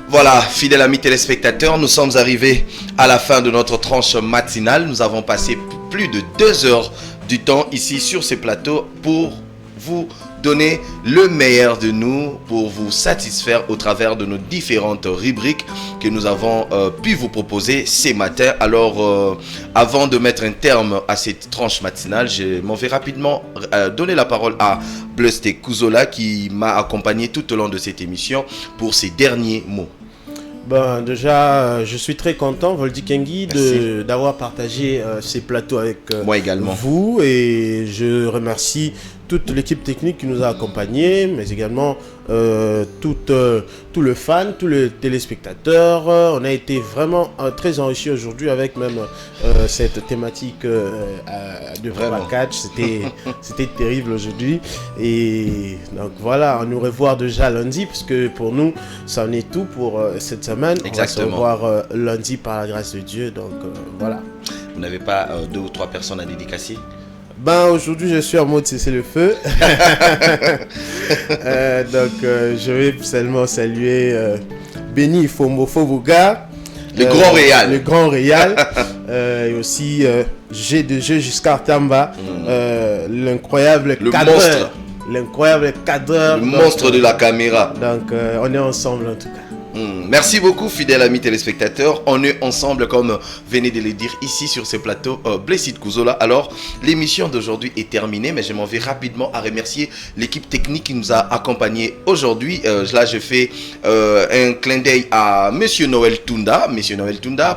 Voilà, fidèles amis téléspectateurs, nous sommes arrivés à la fin de notre tranche matinale. Nous avons passé plus de 2 heures du temps ici sur ces plateaux pour vous donner le meilleur de nous, pour vous satisfaire au travers de nos différentes rubriques que nous avons pu vous proposer ces matins. Alors, avant de mettre un terme à cette tranche matinale, je m'en vais rapidement donner la parole à Blest Touzola qui m'a accompagné tout au long de cette émission pour ses derniers mots. Ben, déjà, je suis très content, Voldy Kengi, d'avoir partagé ces plateaux avec moi également. Vous, et je remercie toute l'équipe technique qui nous a accompagnés, mais également tout le fan, tous les téléspectateurs. On a été vraiment très enrichis aujourd'hui avec même cette thématique de Vraiment Catch. C'était terrible aujourd'hui. Et donc voilà, on nous revoit déjà lundi, puisque pour nous, ça en est tout pour cette semaine. Exactement. On va se revoir lundi par la grâce de Dieu. Donc voilà. Vous n'avez pas 2 ou 3 personnes à dédicacer? Aujourd'hui je suis en mode cesser le feu. Je vais seulement saluer Béni Fombouga, le grand Réal. Le grand Réal. Et aussi G2G jusqu'à Tamba, l'incroyable cadreur. L'incroyable cadreur. Le monstre de la caméra. Donc on est ensemble en tout cas. Merci beaucoup, fidèles amis téléspectateurs. On est ensemble, comme venez de le dire ici sur ce plateau, Blessed Kuzola. Alors, l'émission d'aujourd'hui est terminée, mais je m'en vais rapidement à remercier l'équipe technique qui nous a accompagnés aujourd'hui. Là, je fais un clin d'œil à Monsieur Noël Tunda,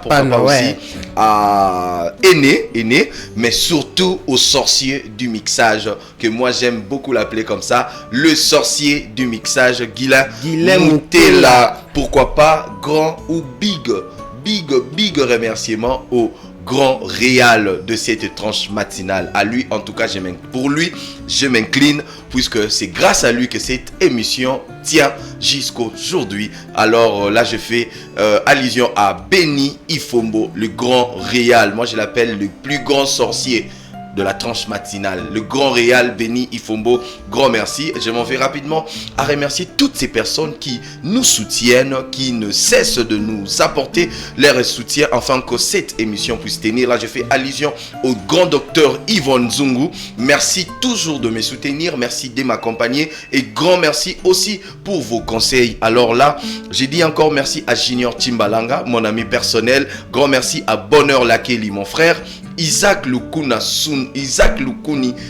pourquoi pas aussi à Aîné, mais surtout au sorcier du mixage, que moi j'aime beaucoup l'appeler comme ça, le sorcier du mixage, Guilain Moutela. Pourquoi pas grand ou big remerciement au grand réal de cette tranche matinale. À lui, en tout cas, pour lui, je m'incline, puisque c'est grâce à lui que cette émission tient jusqu'aujourd'hui. Alors là, je fais allusion à Béni Ifombo, le grand réal. Moi, je l'appelle le plus grand sorcier de la tranche matinale, le grand réal Béni Ifombo. Grand merci. Je m'en vais rapidement à remercier toutes ces personnes qui nous soutiennent, qui ne cessent de nous apporter leur soutien afin que cette émission puisse tenir. Là, je fais allusion au grand docteur Yvonne Zungu. Merci toujours de me soutenir, merci de m'accompagner et grand merci aussi pour vos conseils. Alors là, j'ai dit encore merci à Junior Timbalanga, mon ami personnel. Grand merci à Bonheur Lakeli, mon frère. Isaac Lukuni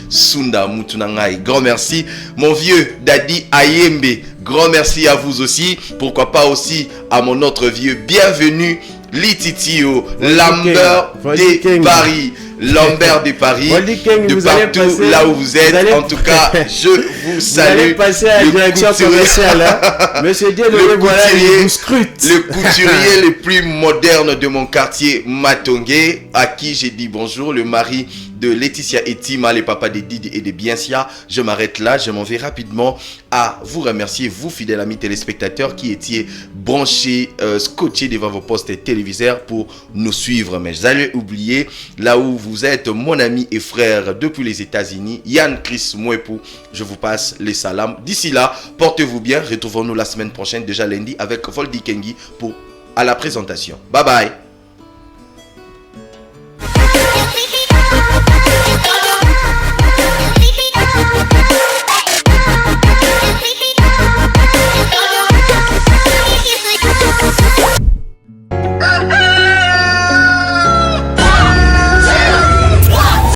Sunda Mutunangai. Grand merci. Mon vieux Daddy Ayembe. Grand merci à vous aussi. Pourquoi pas aussi à mon autre vieux. Bienvenue Lititio, Lambert de Paris. Lambert de Paris, de partout là où vous êtes. En tout cas, je vous salue. Vous allez passer à la direction commerciale. Monsieur Dieu, le couturier le plus moderne de mon quartier, Matongé, à qui j'ai dit bonjour, le mari de Laetitia et Tima, les papas de Didi et de Biensia. Je m'arrête là, je m'en vais rapidement à vous remercier, vous fidèles amis téléspectateurs qui étiez branchés, scotchés devant vos postes téléviseurs pour nous suivre. Mais j'allais oublier, là où vous êtes, mon ami et frère depuis les États-Unis, Yann Chris Mouepou, je vous passe les salams. D'ici là, portez-vous bien, retrouvons-nous la semaine prochaine, déjà lundi, avec Voldy Kengi à la présentation. Bye bye.